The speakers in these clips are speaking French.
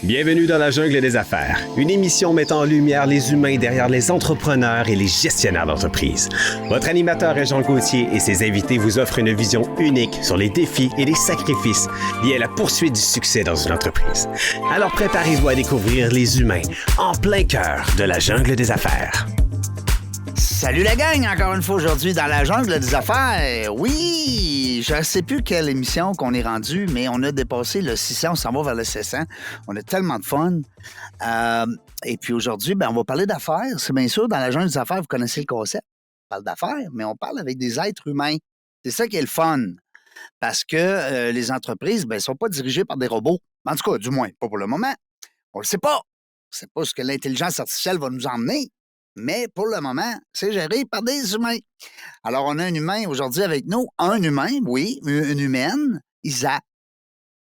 Bienvenue dans la jungle des affaires, une émission mettant en lumière les humains derrière les entrepreneurs et les gestionnaires d'entreprise. Votre animateur est Jean Gauthier et ses invités vous offrent une vision unique sur les défis et les sacrifices liés à la poursuite du succès dans une entreprise. Alors préparez-vous à découvrir les humains en plein cœur de la jungle des affaires. Salut la gang, encore une fois aujourd'hui dans la jungle des affaires. Oui, je ne sais plus quelle émission qu'on est rendu, mais on a dépassé le 600, on s'en va vers le 700. On a tellement de fun. Et puis aujourd'hui, on va parler d'affaires. C'est bien sûr, dans la jungle des affaires, vous connaissez le concept. On parle d'affaires, mais on parle avec des êtres humains. C'est ça qui est le fun. Parce que les entreprises, ne sont pas dirigées par des robots. En tout cas, du moins, pas pour le moment. On ne le sait pas. On ne sait pas ce que l'intelligence artificielle va nous emmener. Mais pour le moment, c'est géré par des humains. Alors, on a un humain aujourd'hui avec nous. Un humain, oui, une humaine, Isa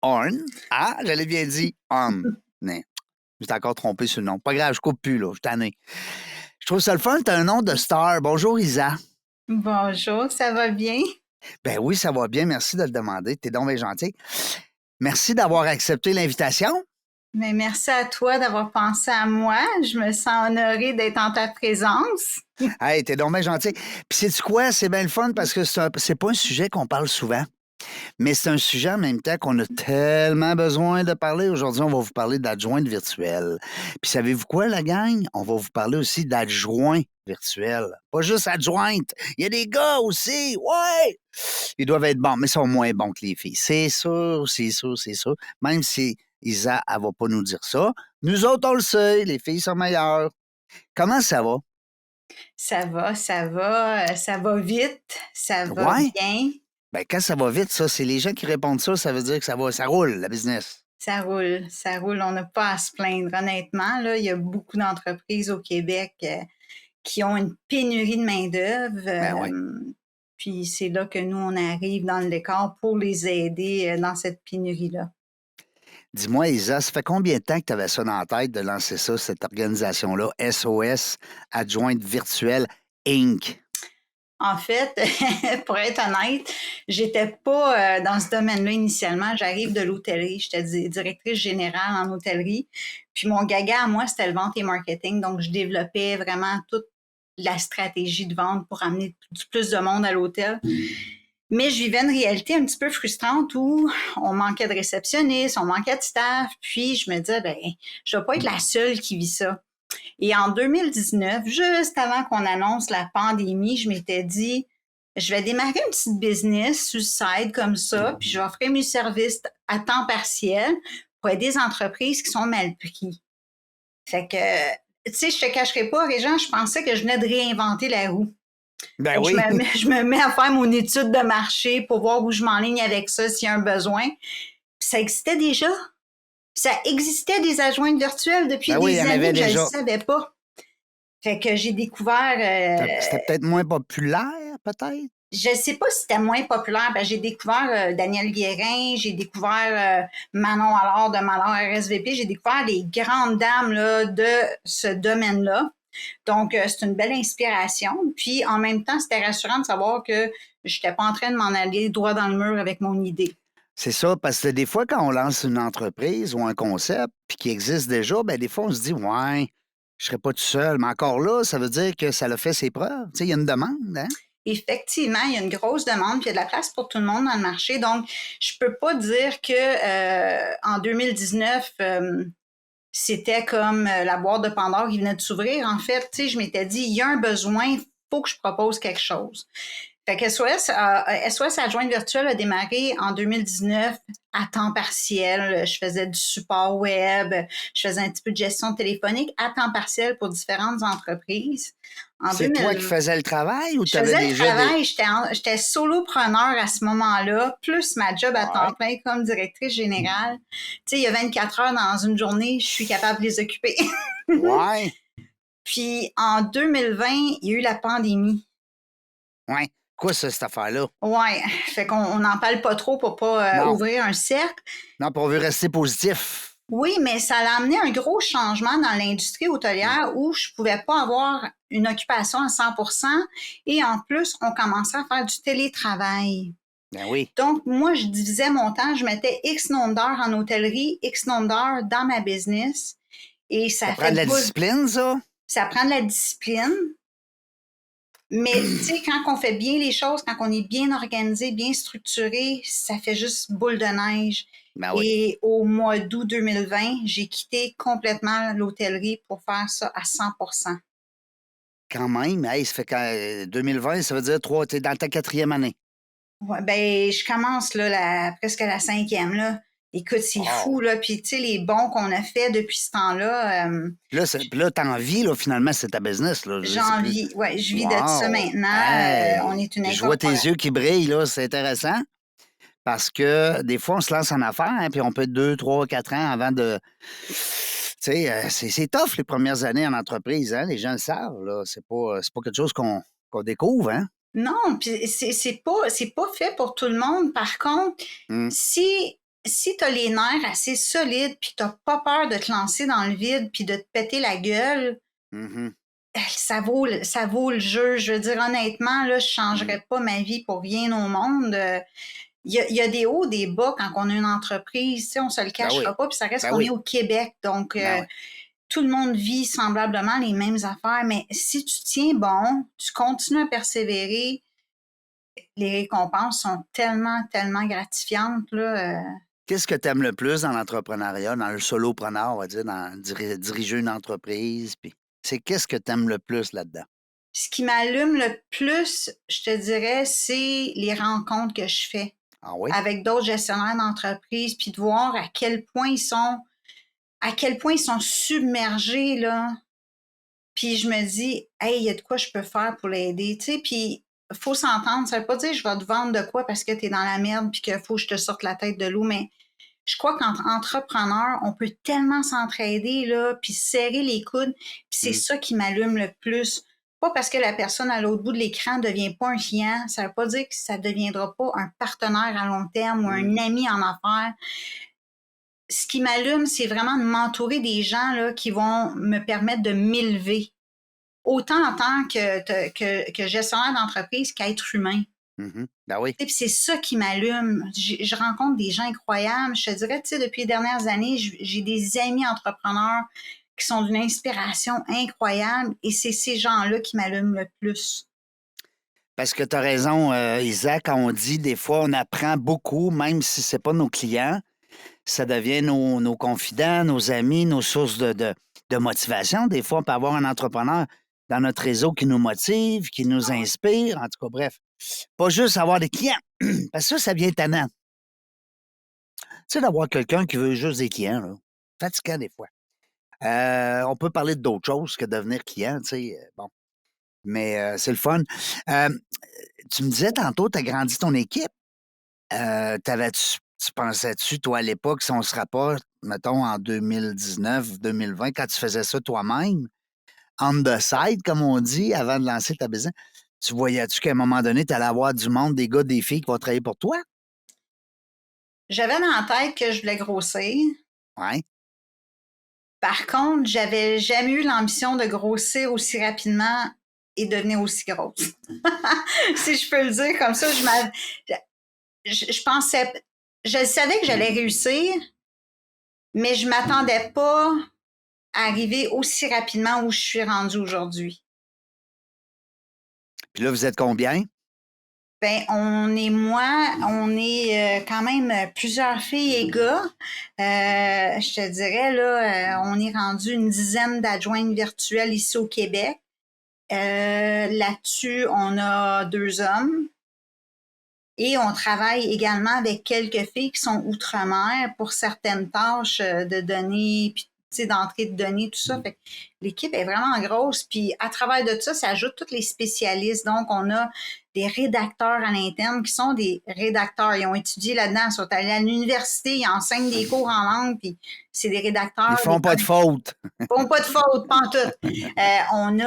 Horn. Ah, j'allais bien dire Horn. Mais je m'étais encore trompé sur le nom. Pas grave, je coupe plus, là. Je suis tanné. Je trouve ça le fun, t'as un nom de star. Bonjour, Isa. Bonjour, ça va bien? Ben oui, ça va bien. Merci de le demander. T'es donc bien gentil. Merci d'avoir accepté l'invitation. Mais merci à toi d'avoir pensé à moi. Je me sens honorée d'être en ta présence. Hey, t'es donc bien gentil. Puis sais-tu quoi? C'est bien le fun parce que c'est pas un sujet qu'on parle souvent. Mais c'est un sujet en même temps qu'on a tellement besoin de parler. Aujourd'hui, on va vous parler d'adjointe virtuelle. Puis savez-vous quoi, la gang? On va vous parler aussi d'adjoint virtuel. Pas juste adjointe. Il y a des gars aussi. Ouais! Ils doivent être bons, mais ils sont moins bons que les filles. C'est sûr, c'est sûr, c'est sûr. Même si Isa, elle va pas nous dire ça. Nous autres, on le sait. Les filles sont meilleures. Comment ça va? Ça va, ça va vite, ça va Ouais. bien. Ben, quand ça va vite, ça, c'est les gens qui répondent ça veut dire que ça roule, la business. Ça roule. On n'a pas à se plaindre. Honnêtement, là, il y a beaucoup d'entreprises au Québec qui ont une pénurie de main-d'œuvre. Ben ouais. Puis c'est là que nous, on arrive dans le décor pour les aider dans cette pénurie-là. Dis-moi, Isa, ça fait combien de temps que tu avais ça dans la tête de lancer ça, cette organisation-là, SOS, Adjointe Virtuelle Inc.? En fait, pour être honnête, j'étais pas dans ce domaine-là initialement. J'arrive de l'hôtellerie. J'étais directrice générale en hôtellerie. Puis mon gaga à moi, c'était le vente et marketing. Donc, je développais vraiment toute la stratégie de vente pour amener plus de monde à l'hôtel. Mais je vivais une réalité un petit peu frustrante où on manquait de réceptionnistes, on manquait de staff. Puis je me disais, je vais pas être la seule qui vit ça. Et en 2019, juste avant qu'on annonce la pandémie, je m'étais dit, je vais démarrer une petite business sur le side comme ça, puis je vais offrir mes services à temps partiel pour aider des entreprises qui sont mal pris. Fait que, tu sais, je te cacherai pas, Régent, je pensais que je venais de réinventer la roue. Ben oui. Je me mets à faire mon étude de marché pour voir où je m'enligne avec ça s'il y a un besoin. Puis ça existait déjà. Ça existait des adjointes virtuelles depuis des années, je ne le savais pas. Fait que j'ai découvert... C'était peut-être moins populaire, peut-être? Je ne sais pas si c'était moins populaire. J'ai découvert Daniel Guérin, j'ai découvert Manon Allard de Malheur RSVP, j'ai découvert les grandes dames là, de ce domaine-là. Donc, c'est une belle inspiration. Puis, en même temps, c'était rassurant de savoir que je n'étais pas en train de m'en aller droit dans le mur avec mon idée. C'est ça, parce que des fois, quand on lance une entreprise ou un concept, puis qui existe déjà, des fois, on se dit, ouais, je serais pas tout seul. Mais encore là, ça veut dire que ça a fait ses preuves. Tu sais, il y a une demande, hein? Effectivement, il y a une grosse demande, puis il y a de la place pour tout le monde dans le marché. Donc, je peux pas dire que en 2019, c'était comme la boîte de Pandore qui venait de s'ouvrir. En fait, tu sais, je m'étais dit, il y a un besoin, il faut que je propose quelque chose. Fait que SOS Adjointe Virtuelle a démarré en 2019 à temps partiel. Je faisais du support web, je faisais un petit peu de gestion téléphonique à temps partiel pour différentes entreprises. C'est toi qui faisais le travail ou tu avais déjà... Je faisais le travail, des... j'étais solopreneur à ce moment-là, plus ma job à temps plein comme directrice générale. Tu sais, il y a 24 heures dans une journée, je suis capable de les occuper. Ouais. Puis en 2020, il y a eu la pandémie. Ouais. Quoi, ça, cette affaire-là? Ouais. Fait qu'on n'en parle pas trop pour pas ouvrir un cercle. Non, pour on veut rester positif. Oui, mais ça a amené un gros changement dans l'industrie hôtelière où je pouvais pas avoir une occupation à 100%. Et en plus, on commençait à faire du télétravail. Ben oui. Donc, moi, je divisais mon temps, je mettais X nombre d'heures en hôtellerie, X nombre d'heures dans ma business. Et Ça ça prend fait de la discipline, ça? Ça prend de la discipline. Mais, tu sais, quand on fait bien les choses, quand on est bien organisé, bien structuré, ça fait juste boule de neige. Ben oui. Et au mois d'août 2020, j'ai quitté complètement l'hôtellerie pour faire ça à 100%. Quand même. Hey, ça fait 2020, ça veut dire t'es dans ta 4e année. Ouais, ben, je commence là, presque la 5e. Là. Écoute, c'est fou, Wow. là. Puis, tu sais, les bons qu'on a fait depuis ce temps-là, Puis là, t'en vis, là, finalement, c'est ta business. Là. j'en vis. Ouais, je vis de ça Wow! maintenant. On Hey! est une Puis je vois tes incorporation. yeux qui brillent, là, c'est intéressant. Parce que des fois, on se lance en affaires, hein, puis on peut être 2, 3, 4 ans avant de. Tu sais, c'est tough les premières années en entreprise, hein? Les gens le savent, là. C'est pas quelque chose qu'on découvre, hein? Non, puis c'est pas fait pour tout le monde. Par contre, Hum, si tu as les nerfs assez solides puis tu pas peur de te lancer dans le vide puis de te péter la gueule, mhm, ça vaut le jeu. Je veux dire, honnêtement, là, je hum. changerais pas ma vie pour rien au monde. Il y a des hauts, des bas quand on a une entreprise, tu sais, on se le Ben oui. cachera pas, puis ça reste Ben qu'on est oui. au Québec. Donc, Ben oui. tout le monde vit semblablement les mêmes affaires, mais si tu tiens bon, tu continues à persévérer, les récompenses sont tellement, tellement gratifiantes, là. Qu'est-ce que tu aimes le plus dans l'entrepreneuriat, dans le solopreneur, on va dire, dans diriger une entreprise? Puis qu'est-ce que tu aimes le plus là-dedans? Ce qui m'allume le plus, je te dirais, c'est les rencontres que je fais Ah oui? avec d'autres gestionnaires d'entreprise, puis de voir à quel point ils sont submergés, là. Puis je me dis, hey, il y a de quoi je peux faire pour l'aider, tu sais. Puis faut s'entendre. Ça veut pas dire que je vais te vendre de quoi parce que tu es dans la merde puis qu'il faut que je te sorte la tête de l'eau, mais je crois qu'entre entrepreneurs, on peut tellement s'entraider, là, puis serrer les coudes. Puis c'est Hum, ça qui m'allume le plus. Pas parce que la personne à l'autre bout de l'écran ne devient pas un client, ça veut pas dire que ça ne deviendra pas un partenaire à long terme ou hum, un ami en affaires. Ce qui m'allume, c'est vraiment de m'entourer des gens là, qui vont me permettre de m'élever, autant en tant que gestionnaire d'entreprise qu'être humain. mhm. Ben oui. Puis c'est ça qui m'allume. Je rencontre des gens incroyables. Je te dirais, tu sais, depuis les dernières années, j'ai des amis entrepreneurs qui sont d'une inspiration incroyable et c'est ces gens-là qui m'allument le plus. Parce que tu as raison, Isaac, quand on dit des fois, on apprend beaucoup, même si ce n'est pas nos clients, ça devient nos confidents, nos amis, nos sources de motivation. Des fois, on peut avoir un entrepreneur dans notre réseau qui nous motive, qui nous inspire, en tout cas, bref. Pas juste avoir des clients, parce que ça vient tannant. Tu sais, d'avoir quelqu'un qui veut juste des clients, là. Fatigant des fois. On peut parler d'autres choses que devenir client, tu sais, bon. Mais c'est le fun. Euh, Tu me disais tantôt, tu as grandi ton équipe. Tu pensais-tu, toi, à l'époque, si on se rapporte, mettons, en 2019, 2020, quand tu faisais ça toi-même, on the side, comme on dit, avant de lancer ta business, tu voyais-tu qu'à un moment donné, tu allais avoir du monde, des gars, des filles qui vont travailler pour toi? J'avais dans la tête que je voulais grossir. Ouais. Par contre, j'avais jamais eu l'ambition de grossir aussi rapidement et devenir aussi grosse. Si je peux le dire comme ça, je pensais, je savais que j'allais réussir, mais je m'attendais pas à arriver aussi rapidement où je suis rendue aujourd'hui. Puis là, vous êtes combien? Ben, on est quand même plusieurs filles et gars. Je te dirais, là, on est rendu une dizaine d'adjointes virtuelles ici au Québec. Là-dessus, on a 2 hommes. Et on travaille également avec quelques filles qui sont outre-mer pour certaines tâches de données, puis d'entrée de données, tout ça. Fait que l'équipe est vraiment grosse. Puis à travers de ça, ça ajoute tous les spécialistes. Donc, on a des rédacteurs à l'interne qui sont des rédacteurs. Ils ont étudié là-dedans, ils sont allés à l'université, ils enseignent des cours en langue, puis c'est des rédacteurs. Ils font pas de faute. Ils font pas de faute, pas en tout. On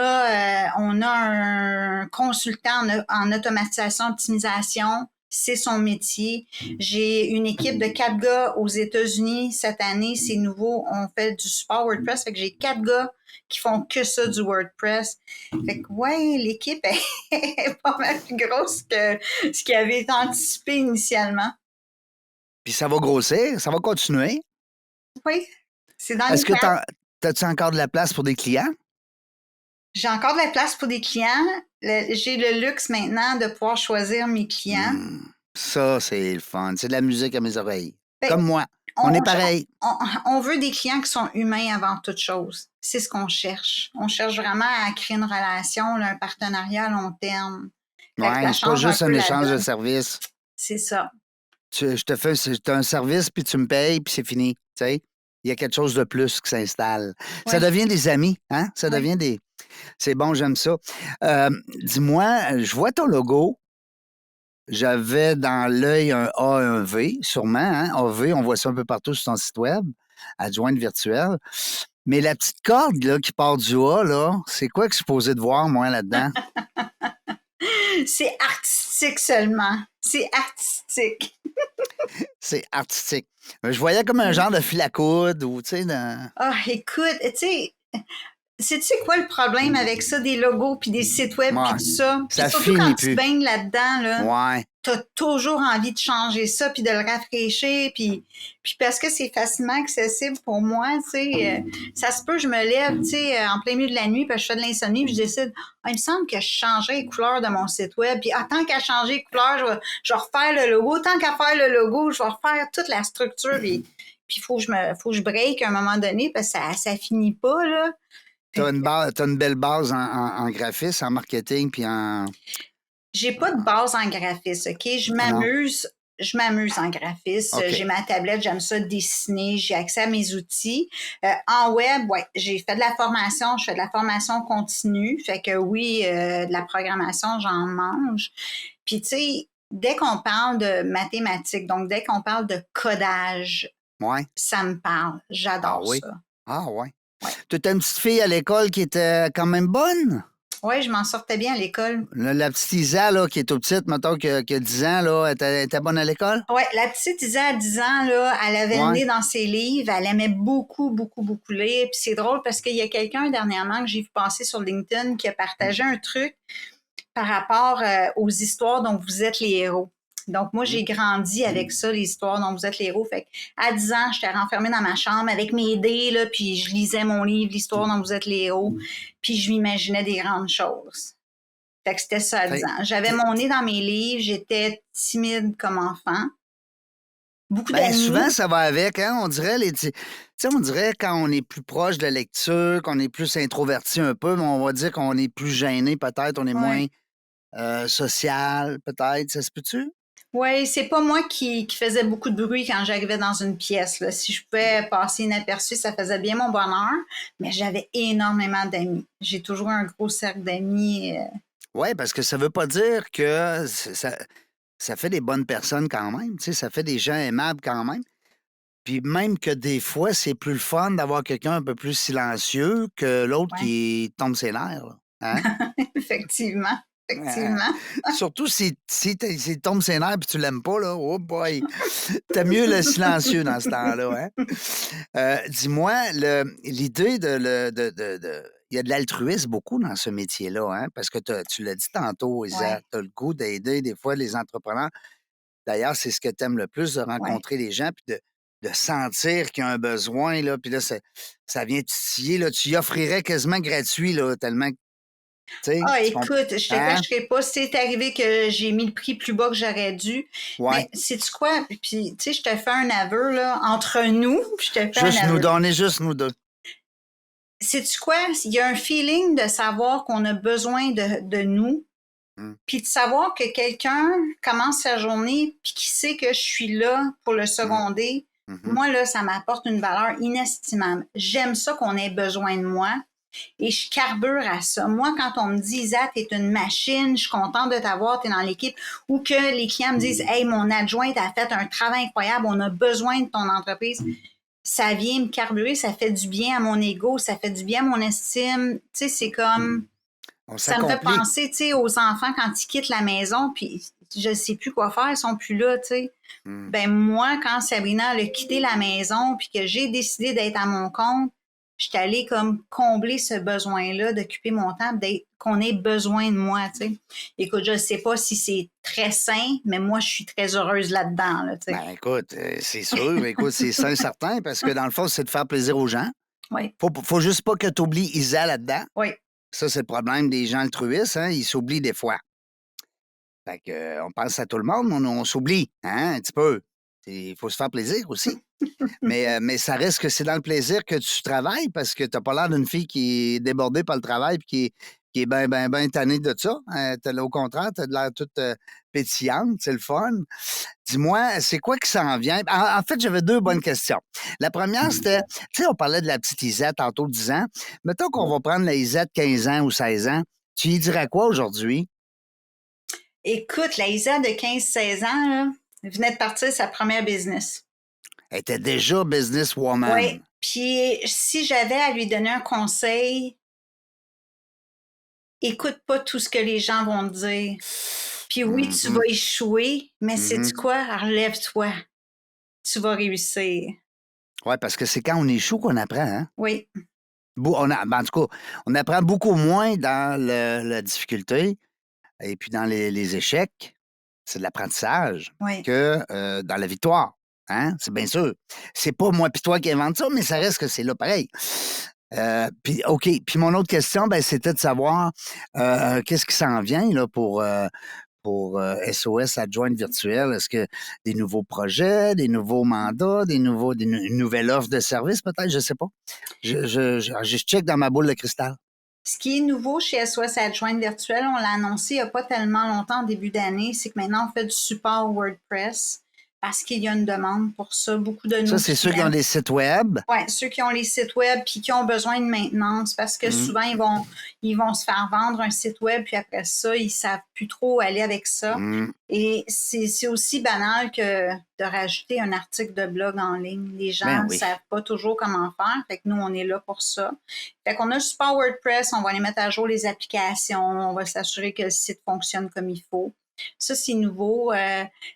a un consultant en automatisation, optimisation. c'est son métier. J'ai une équipe de 4 gars aux États-Unis. Cette année, c'est nouveau. On fait du support WordPress. Fait que j'ai 4 gars qui font que ça, du WordPress. Fait que, ouais, l'équipe est pas mal plus grosse que ce qui avait été anticipé initialement. Puis ça va grossir, ça va continuer. Oui, c'est dans les Est-ce que plans. t'as-tu encore de la place pour des clients? J'ai encore de la place pour des clients. J'ai le luxe maintenant de pouvoir choisir mes clients. Ça, c'est le fun. C'est de la musique à mes oreilles. Ben, Comme moi. On est pareil. On veut des clients qui sont humains avant toute chose. C'est ce qu'on cherche. On cherche vraiment à créer une relation, là, un partenariat à long terme. Fait que ça Ouais, c'est pas change juste un un peu la échange de donne. services. C'est ça. Je te fais un service, puis tu me payes, puis c'est fini. Tu sais, il y a quelque chose de plus qui s'installe. Ça Ouais. devient des amis, hein? Ça Oui. devient des... C'est bon, j'aime ça. Dis-moi, je vois ton logo. J'avais dans l'œil un A, un V, sûrement, hein? AV, on voit ça un peu partout sur ton site web, adjointe virtuelle. Mais la petite corde là, qui part du A, là, c'est quoi que je suis supposé de voir, moi, là-dedans? C'est artistique seulement. C'est artistique. C'est artistique. Je voyais comme un genre de fil à coude ou, tu sais, Ah, écoute, tu sais, sais-tu quoi le problème avec ça, des logos puis des sites web puis Ouais, tout ça? Puis ça surtout quand finit tu plus. baignes là-dedans, là, Ouais. t'as toujours envie de changer ça puis de le rafraîchir puis parce que c'est facilement accessible pour moi, tu sais, ça se peut, je me lève, tu sais, en plein milieu de la nuit puis je fais de l'insomnie puis je décide, il me semble que je changerais les couleurs de mon site web puis tant qu'à changer les couleurs, je vais refaire le logo, tant qu'à faire le logo, je vais refaire toute la structure puis faut que je break à un moment donné parce que ça finit pas, là. T'as une belle base en graphisme, en marketing, puis en... J'ai pas de base en graphisme, OK? Je m'amuse en graphisme. OK. J'ai ma tablette, j'aime ça dessiner, j'ai accès à mes outils. En web, ouais, j'ai fait de la formation, je fais de la formation continue. Fait que oui, de la programmation, j'en mange. Puis tu sais, dès qu'on parle de mathématiques, donc dès qu'on parle de codage, Ouais. ça me parle. Ah J'adore oui? ça. Ah ouais. Ouais. Tu étais une petite fille à l'école qui était quand même bonne? Oui, je m'en sortais bien à l'école. La petite Isa, là, qui est tout petite, mettons, qui a 10 ans, là, elle était bonne à l'école? Oui, la petite Isa à 10 ans, là, elle avait le Ouais. nez dans ses livres. Elle aimait beaucoup, beaucoup, beaucoup lire. Puis c'est drôle parce qu'il y a quelqu'un dernièrement que j'ai vu passer sur LinkedIn qui a partagé un truc par rapport aux histoires dont vous êtes les héros. Donc, moi, j'ai grandi avec ça, les histoires dont vous êtes les héros. Fait à 10 ans, j'étais renfermée dans ma chambre avec mes dés, là, puis je lisais mon livre, l'histoire dont vous êtes les héros, puis je m'imaginais des grandes choses. Fait que c'était ça à 10 ans. J'avais mon nez dans mes livres, j'étais timide comme enfant. Beaucoup Ben, d'amis. souvent, ça va avec, hein? On dirait, tu sais, on dirait quand on est plus proche de la lecture, qu'on est plus introverti un peu, mais on va dire qu'on est plus gêné, peut-être, on est moins social, peut-être. Ça se peut-tu? Oui, c'est pas moi qui faisais beaucoup de bruit quand j'arrivais dans une pièce, là. Si je pouvais passer inaperçu, ça faisait bien mon bonheur, mais j'avais énormément d'amis. J'ai toujours un gros cercle d'amis. Oui, parce que ça veut pas dire que ça fait des bonnes personnes quand même, tu sais, ça fait des gens aimables quand même. Puis même que des fois, c'est plus le fun d'avoir quelqu'un un peu plus silencieux que l'autre Ouais. qui tombe ses nerfs, là, hein? Effectivement, effectivement. Surtout s'il tombe ses nerfs et tu l'aimes pas, là, oh boy! T'as mieux le silencieux dans ce temps-là, hein? Dis-moi, l'idée il y a de l'altruisme beaucoup dans ce métier-là, hein? Parce que tu l'as dit tantôt, Isa, Ouais. tu as le goût d'aider des fois les entrepreneurs. D'ailleurs, c'est ce que tu aimes le plus, de rencontrer les gens puis de sentir qu'il y a un besoin, là, puis là, ça vient titiller, là. Tu y offrirais quasiment gratuit, là, tellement que, tu sais, Ah, tu comprends? écoute, je te Hein? cacherai pas, c'est arrivé que j'ai mis le prix plus bas que j'aurais dû. Ouais. Mais sais-tu quoi? Puis, tu sais, je te fais un aveu, là, entre nous, puis je te fais Juste un nous aveu. deux, on est juste nous deux. Sais-tu quoi? Il y a un feeling de savoir qu'on a besoin de nous, puis de savoir que quelqu'un commence sa journée puis qui sait que je suis là pour le seconder. Moi, là, ça m'apporte une valeur inestimable. J'aime ça qu'on ait besoin de moi et je carbure à ça. Moi, quand on me dit, Isa, t'es une machine, je suis contente de t'avoir, t'es dans l'équipe, ou que les clients me disent, hey, mon adjointe a fait un travail incroyable, on a besoin de ton entreprise. Ça vient me carburer, ça fait du bien à mon ego, ça fait du bien à mon estime. Tu sais, c'est comme... On Ça me fait s'accomplit. penser, tu sais, aux enfants quand ils quittent la maison, puis je ne sais plus quoi faire, ils sont plus là, tu sais. Ben moi, quand Sabrina a quitté la maison puis que j'ai décidé d'être à mon compte, je suis allée comme combler ce besoin-là d'occuper mon temps, qu'on ait besoin de moi, tu sais. Écoute, je ne sais pas si c'est très sain, mais moi, je suis très heureuse là-dedans, là, tu sais. Ben écoute, c'est sûr. Écoute, c'est sain certain parce que dans le fond, c'est de faire plaisir aux gens. Oui, Faut juste pas que tu oublies Isa là-dedans. oui. Ça, c'est le problème des gens altruistes, hein? Ils s'oublient des fois. Fait que, on pense à tout le monde, mais on s'oublie, hein, un petit peu. Il faut se faire plaisir aussi. Mais ça reste que c'est dans le plaisir que tu travailles parce que tu pas l'air d'une fille qui est débordée par le travail puis qui est ben tannée de ça. Au contraire, tu as l'air toute pétillante, c'est le fun. Dis-moi, c'est quoi qui s'en vient? En fait, j'avais deux bonnes questions. La première, c'était, tu sais, on parlait de la petite Isette tantôt 10 ans. Mettons qu'on va prendre la Isette 15 ans ou 16 ans. Tu y dirais quoi aujourd'hui? Écoute, la Isa de 15-16 ans, là, venait de partir sa première business. Elle était déjà businesswoman. Oui. Puis si j'avais à lui donner un conseil, écoute pas tout ce que les gens vont te dire. Puis oui, tu vas échouer, mais sais-tu quoi? Relève-toi. Tu vas réussir. Oui, parce que c'est quand on échoue qu'on apprend, hein? Oui, En tout cas, on apprend beaucoup moins dans la difficulté et puis dans les échecs, c'est de l'apprentissage, oui. que dans la victoire. Hein? C'est bien sûr. C'est pas moi puis toi qui invente ça, mais ça reste que c'est là pareil. Puis, OK. Puis mon autre question, ben, c'était de savoir qu'est-ce qui s'en vient là, pour SOS Adjointe Virtuelle. Est-ce que des nouveaux projets, des nouveaux mandats, une nouvelle offre de service peut-être? Je sais pas. Je check dans ma boule de cristal. Ce qui est nouveau chez SOS Adjointe Virtuelle, on l'a annoncé il n'y a pas tellement longtemps, en début d'année, c'est que maintenant on fait du support WordPress parce qu'il y a une demande pour ça. Beaucoup de Ça, c'est ceux qui ont des sites web. Oui, ceux qui ont les sites web puis qui ont besoin de maintenance parce que souvent, ils vont se faire vendre un site web puis après ça, ils ne savent plus trop aller avec ça. Et c'est aussi banal que de rajouter un article de blog en ligne. Les gens ne savent pas toujours comment faire. Fait que nous, on est là pour ça. Fait qu'on a le support WordPress, on va aller mettre à jour les applications, on va s'assurer que le site fonctionne comme il faut. Ça, c'est nouveau.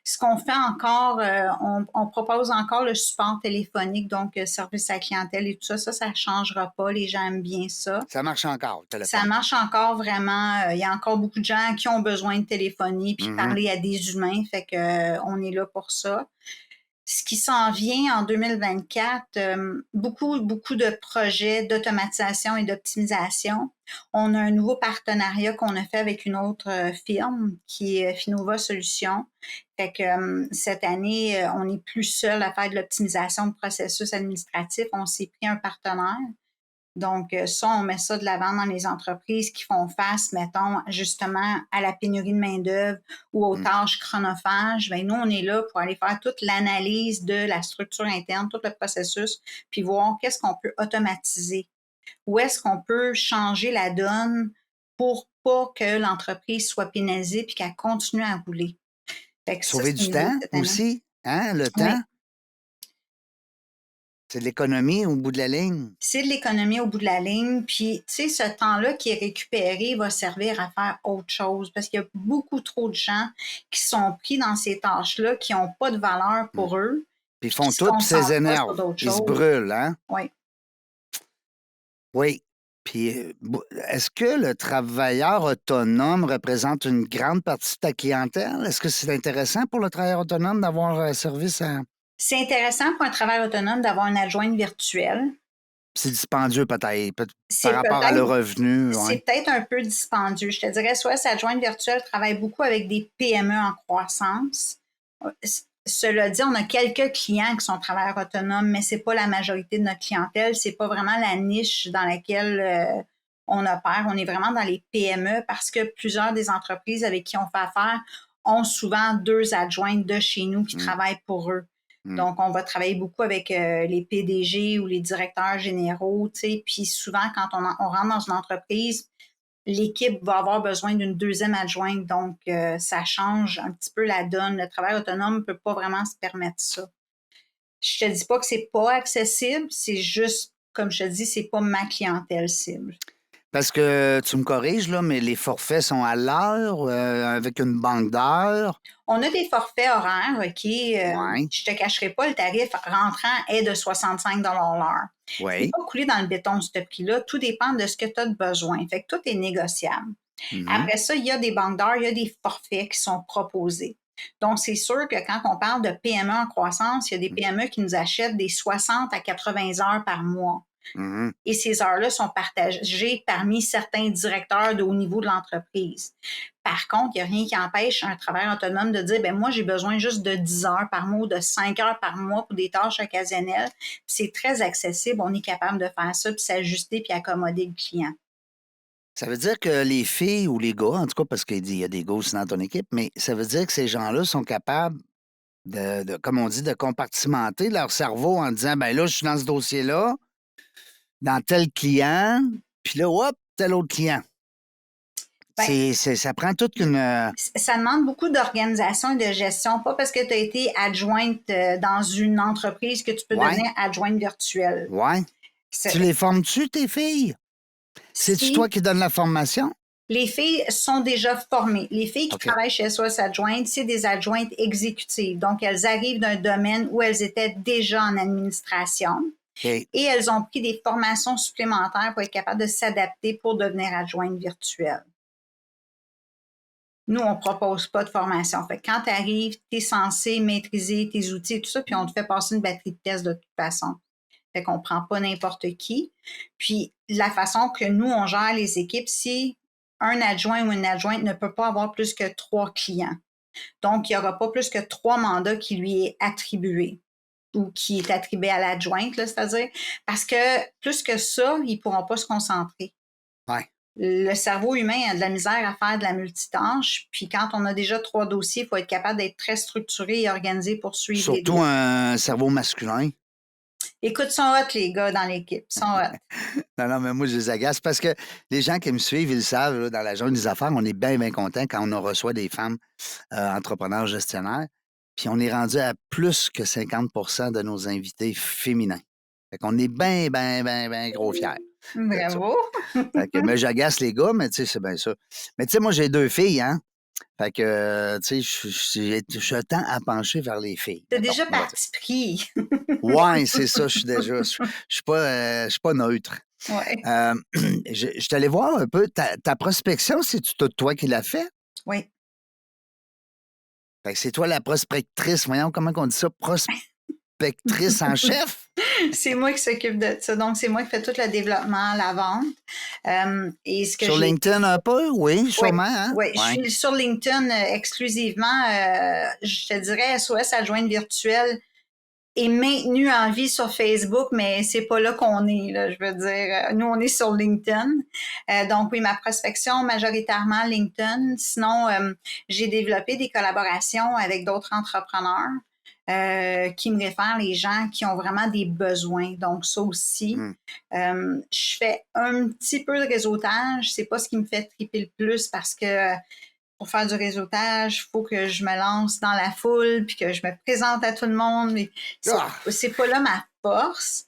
Ce qu'on fait encore, on propose encore le support téléphonique, donc service à la clientèle et tout ça. Ça ne changera pas. Les gens aiment bien ça. Ça marche encore, le téléphone. Ça marche encore vraiment. Il y a encore beaucoup de gens qui ont besoin de téléphonie puis parler à des humains. Fait que on est là pour ça. Ce qui s'en vient en 2024, beaucoup de projets d'automatisation et d'optimisation. On a un nouveau partenariat qu'on a fait avec une autre firme qui est Finova Solutions. Fait que cette année, on n'est plus seul à faire de l'optimisation de processus administratifs. On s'est pris un partenaire. Donc, ça, on met ça de l'avant dans les entreprises qui font face, mettons, justement, à la pénurie de main-d'œuvre ou aux tâches chronophages. Bien, nous, on est là pour aller faire toute l'analyse de la structure interne, tout le processus, puis voir qu'est-ce qu'on peut automatiser. Où est-ce qu'on peut changer la donne pour pas que l'entreprise soit pénalisée puis qu'elle continue à rouler. Fait que sauver ça, du temps aussi, hein, le temps. Oui. C'est de l'économie au bout de la ligne. C'est de l'économie au bout de la ligne. Puis, tu sais, ce temps-là qui est récupéré va servir à faire autre chose parce qu'il y a beaucoup trop de gens qui sont pris dans ces tâches-là qui n'ont pas de valeur pour eux. Puis ils font tout, puis ça les énerve. Ils se brûlent, hein? Oui. Oui. Puis, est-ce que le travailleur autonome représente une grande partie de ta clientèle? Est-ce que c'est intéressant pour le travailleur autonome d'avoir un service à... C'est intéressant pour un travailleur autonome d'avoir une adjointe virtuelle. C'est dispendieux peut-être par rapport à le revenu. C'est peut-être un peu dispendieux. Je te dirais, soit cette adjointe virtuelle travaille beaucoup avec des PME en croissance. Cela dit, on a quelques clients qui sont travailleurs autonomes, mais ce n'est pas la majorité de notre clientèle. Ce n'est pas vraiment la niche dans laquelle on opère. On est vraiment dans les PME parce que plusieurs des entreprises avec qui on fait affaire ont souvent 2 adjointes de chez nous qui travaillent pour eux. Donc, on va travailler beaucoup avec les PDG ou les directeurs généraux, tu sais, puis souvent, quand on rentre dans une entreprise, l'équipe va avoir besoin d'une 2e adjointe. Donc, ça change un petit peu la donne. Le travail autonome ne peut pas vraiment se permettre ça. Je te dis pas que c'est pas accessible, c'est juste, comme je te dis, c'est pas ma clientèle cible. Parce que tu me corriges, là, mais les forfaits sont à l'heure, avec une banque d'heures. On a des forfaits horaires, OK? Ouais. Je te cacherai pas, le tarif rentrant est de 65 l'heure. C'est Oui. pas coulé dans le béton, ce prix-là. Tout dépend de ce que tu as de besoin. Fait que tout est négociable. Mhm. Après ça, il y a des banques d'heures, il y a des forfaits qui sont proposés. Donc, c'est sûr que quand on parle de PME en croissance, il y a des PME qui nous achètent des 60 à 80 heures par mois. Mhm. Et ces heures-là sont partagées parmi certains directeurs de haut niveau de l'entreprise. Par contre, il n'y a rien qui empêche un travailleur autonome de dire, ben moi, j'ai besoin juste de 10 heures par mois ou de 5 heures par mois pour des tâches occasionnelles. C'est très accessible. On est capable de faire ça, puis s'ajuster, puis accommoder le client. Ça veut dire que les filles ou les gars, en tout cas, parce qu'il y a des gars aussi dans ton équipe, mais ça veut dire que ces gens-là sont capables comme on dit, de compartimenter leur cerveau en disant, ben là, je suis dans ce dossier-là, dans tel client, puis là, hop, tel autre client. Ben, Ça prend toute une... ça demande beaucoup d'organisation et de gestion, pas parce que tu as été adjointe dans une entreprise que tu peux Ouais, devenir adjointe virtuelle. ouais. Tu les formes-tu, tes filles? C'est-tu toi Si qui donnes la formation? les filles sont déjà formées. Les filles qui OK. travaillent chez SOS Adjointes, c'est des adjointes exécutives. Donc, elles arrivent d'un domaine où elles étaient déjà en administration OK. et elles ont pris des formations supplémentaires pour être capables de s'adapter pour devenir adjointes virtuelles. Nous, on ne propose pas de formation. Fait que quand tu arrives, tu es censé maîtriser tes outils et tout ça, puis on te fait passer une batterie de tests de toute façon. Fait qu'on ne prend pas n'importe qui. Puis la façon que nous, on gère les équipes, si un adjoint ou une adjointe ne peut pas avoir plus que 3 clients. Donc, il n'y aura pas plus que 3 mandats qui lui est attribué ou qui est attribué à l'adjointe, c'est-à-dire, parce que plus que ça, ils ne pourront pas se concentrer. Ouais. Le cerveau humain a de la misère à faire de la multitâche. Puis quand on a déjà 3 dossiers, il faut être capable d'être très structuré et organisé pour suivre les Surtout dossiers. un cerveau masculin. Écoute, ils sont hot, les gars, dans l'équipe. Ils sont hot. Non, mais moi, je les agace parce que les gens qui me suivent, ils le savent, là, dans la jungle des affaires, on est bien, bien contents quand on reçoit des femmes entrepreneurs gestionnaires. Puis on est rendu à plus que 50 de nos invités féminins. Fait qu'on est bien, bien, bien, bien gros fiers de ça. Bravo. Mais j'agace les gars, mais tu sais, c'est bien ça. Mais tu sais, moi, j'ai 2 filles, hein? Fait que, tu sais, je tends à pencher vers les filles. T'as Mettons, déjà on va dire. parti pris. Ouais, c'est ça, je suis pas neutre. Ouais. Je suis allé voir un peu ta prospection, c'est toi qui l'as fait? Oui. Fait que c'est toi la prospectrice, voyons comment on dit ça, prospectrice en chef? C'est moi qui s'occupe de ça. Donc, c'est moi qui fais tout le développement, la vente. Et ce que Sur j'ai. LinkedIn un peu? Oui, Oui, sûrement, hein? oui, je Ouais. suis sur LinkedIn exclusivement. Je te dirais SOS adjointe virtuelle est maintenu en vie sur Facebook, mais c'est pas là qu'on est, là, je veux dire. Nous, on est sur LinkedIn. Donc, oui, ma prospection, majoritairement LinkedIn. Sinon, j'ai développé des collaborations avec d'autres entrepreneurs qui me réfèrent les gens qui ont vraiment des besoins. Donc, ça aussi. Je fais un petit peu de réseautage. C'est pas ce qui me fait triper le plus parce que pour faire du réseautage, il faut que je me lance dans la foule puis que je me présente à tout le monde. C'est pas là ma force.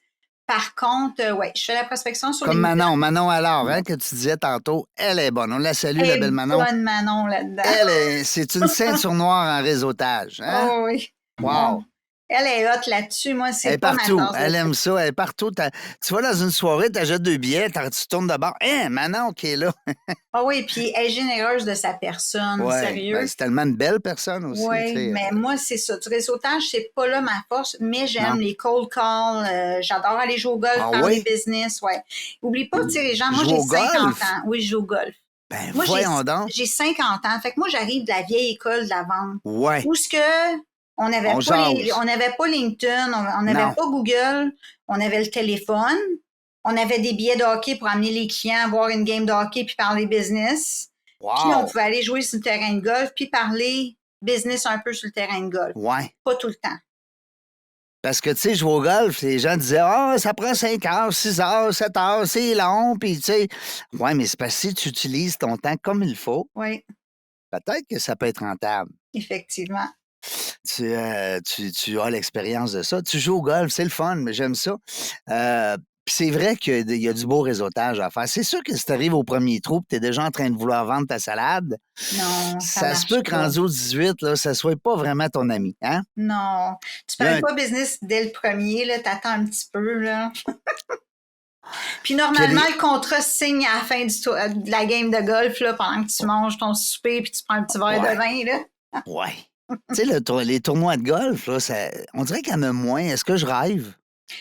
Par contre, ouais, je fais la prospection sur Comme LinkedIn. Manon alors, hein, que tu disais tantôt, elle est bonne. On la salue, Elle la est belle Manon. bonne Manon là-dedans. C'est une ceinture noire en réseautage, hein? Oh oui. Wow! Elle est hot là-dessus. Moi, Elle est c'est pas ma partout. tasse de Elle thé. aime ça. Elle est partout. Tu vas dans une soirée, tu achètes 2 billets, tu tournes de bord. Hein, Manon qui est là. Ah oui, puis elle est généreuse de sa personne, Ouais. sérieux. Ben, c'est tellement une belle personne aussi. tu Oui, sais. mais moi, c'est ça. Du réseautage, c'est pas là ma force, mais j'aime Non. les cold calls. J'adore aller jouer au golf, Ah faire des oui? business. Ouais. Oublie pas, tu sais, les gens, moi, Jouer j'ai au 50 golf? ans. Oui, je joue au golf. Ben, Moi, voyons donc. j'ai 50 ans. Fait que moi, j'arrive de la vieille école de la vente. Ouais. Où ce que on n'avait On pas jase. on n'avait pas LinkedIn, on n'avait Non. pas Google, on avait le téléphone, on avait des billets de hockey pour amener les clients à voir une game de hockey puis parler business. Puis on Wow. pouvait aller jouer sur le terrain de golf puis parler business un peu sur le terrain de golf. Ouais. Pas tout le temps. Parce que, tu sais, jouer au golf, les gens disaient, ah, ça prend 5 heures, 6 heures, 7 heures, c'est long. Puis, tu sais, ouais, mais c'est parce que si tu utilises ton temps comme il faut, Oui, peut-être que ça peut être rentable. effectivement. Tu as l'expérience de ça. Tu joues au golf, c'est le fun, mais j'aime ça. Puis Puis c'est vrai qu'il y a du beau réseautage à faire. C'est sûr que si tu arrives au premier trou et tu es déjà en train de vouloir vendre ta salade, Non, ça ça se marche peut que pas. rendu au 18, là, ça soit pas vraiment ton ami. Hein? Non. Tu Là, prends pas business dès le premier, là, t'attends un petit peu, là. Puis puis il y a normalement, des- le contrat se signe à la fin de la game de golf, là, pendant que tu manges ton souper puis tu prends un petit verre Ouais, de vin, là. ouais. Tu sais, les tournois de golf, là, on dirait qu'il y en a moins. Est-ce que je rêve?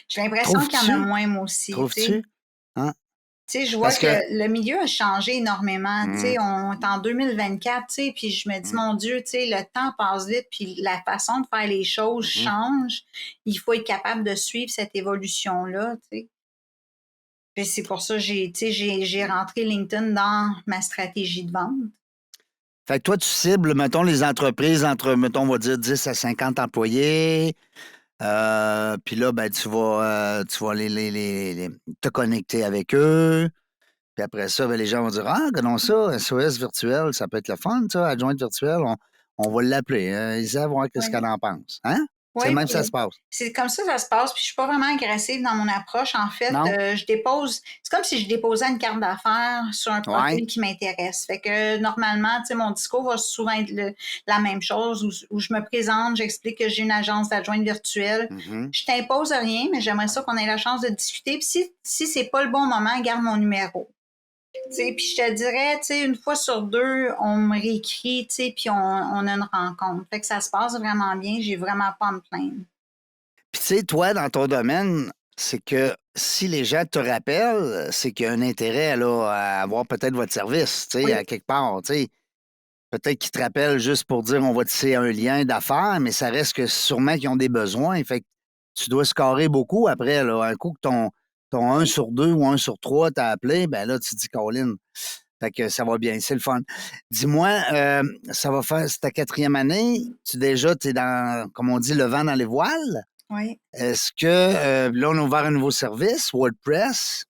J'ai l'impression qu'il y en a Trouves-tu? moins, moi aussi, tu sais. Trouves-tu? Hein? Tu sais, je vois Parce que que. le milieu a changé énormément. Tu Hmm, sais, on est en 2024, tu sais, puis je me dis, hmm, mon Dieu, tu sais, le temps passe vite, puis la façon de faire les choses mhm. change. Il faut être capable de suivre cette évolution-là, tu sais. Puis c'est pour ça que j'ai rentré LinkedIn dans ma stratégie de vente. Fait que toi, tu cibles, mettons, les entreprises entre, mettons, on va dire 10 à 50 employés. Puis là, ben, tu vas te connecter avec eux. Puis après ça, ben, les gens vont dire ah, non, ça, SOS virtuel, ça peut être le fun, ça, adjointe virtuelle, on va l'appeler. Isa va voir qu'est-ce Oui. qu'elle en pense. Hein? C'est Oui, le même que puis ça se passe. c'est comme ça se passe. Puis je suis pas vraiment agressive dans mon approche. En fait, Non? je dépose. C'est comme si je déposais une carte d'affaires sur un Ouais. profil qui m'intéresse. Fait que normalement, tu sais, mon discours va souvent être la même chose où je me présente, j'explique que j'ai une agence d'adjointe virtuelle. Mhm. Je t'impose rien, mais j'aimerais ça qu'on ait la chance de discuter. Puis si c'est pas le bon moment, garde mon numéro. Puis je te dirais, une fois sur deux, on me réécrit, puis on a une rencontre. Fait que ça se passe vraiment bien. J'ai vraiment pas à me plaindre. Puis tu sais, toi, dans ton domaine, c'est que si les gens te rappellent, c'est qu'il y a un intérêt là, à avoir peut-être votre service, tu sais, Oui, à quelque part, tu sais. Peut-être qu'ils te rappellent juste pour dire on va tisser un lien d'affaires, mais ça reste que sûrement qu'ils ont des besoins. Fait que tu dois scorer beaucoup après. Là. Un coup que ton 1 sur 2 ou 1 sur 3 t'a appelé, ben là, tu te dis Colin. Fait que ça va bien, c'est le fun. Dis-moi, ça va faire, c'est ta quatrième année. Tu es dans, comme on dit, le vent dans les voiles. oui. Est-ce que là, on a ouvert un nouveau service, WordPress?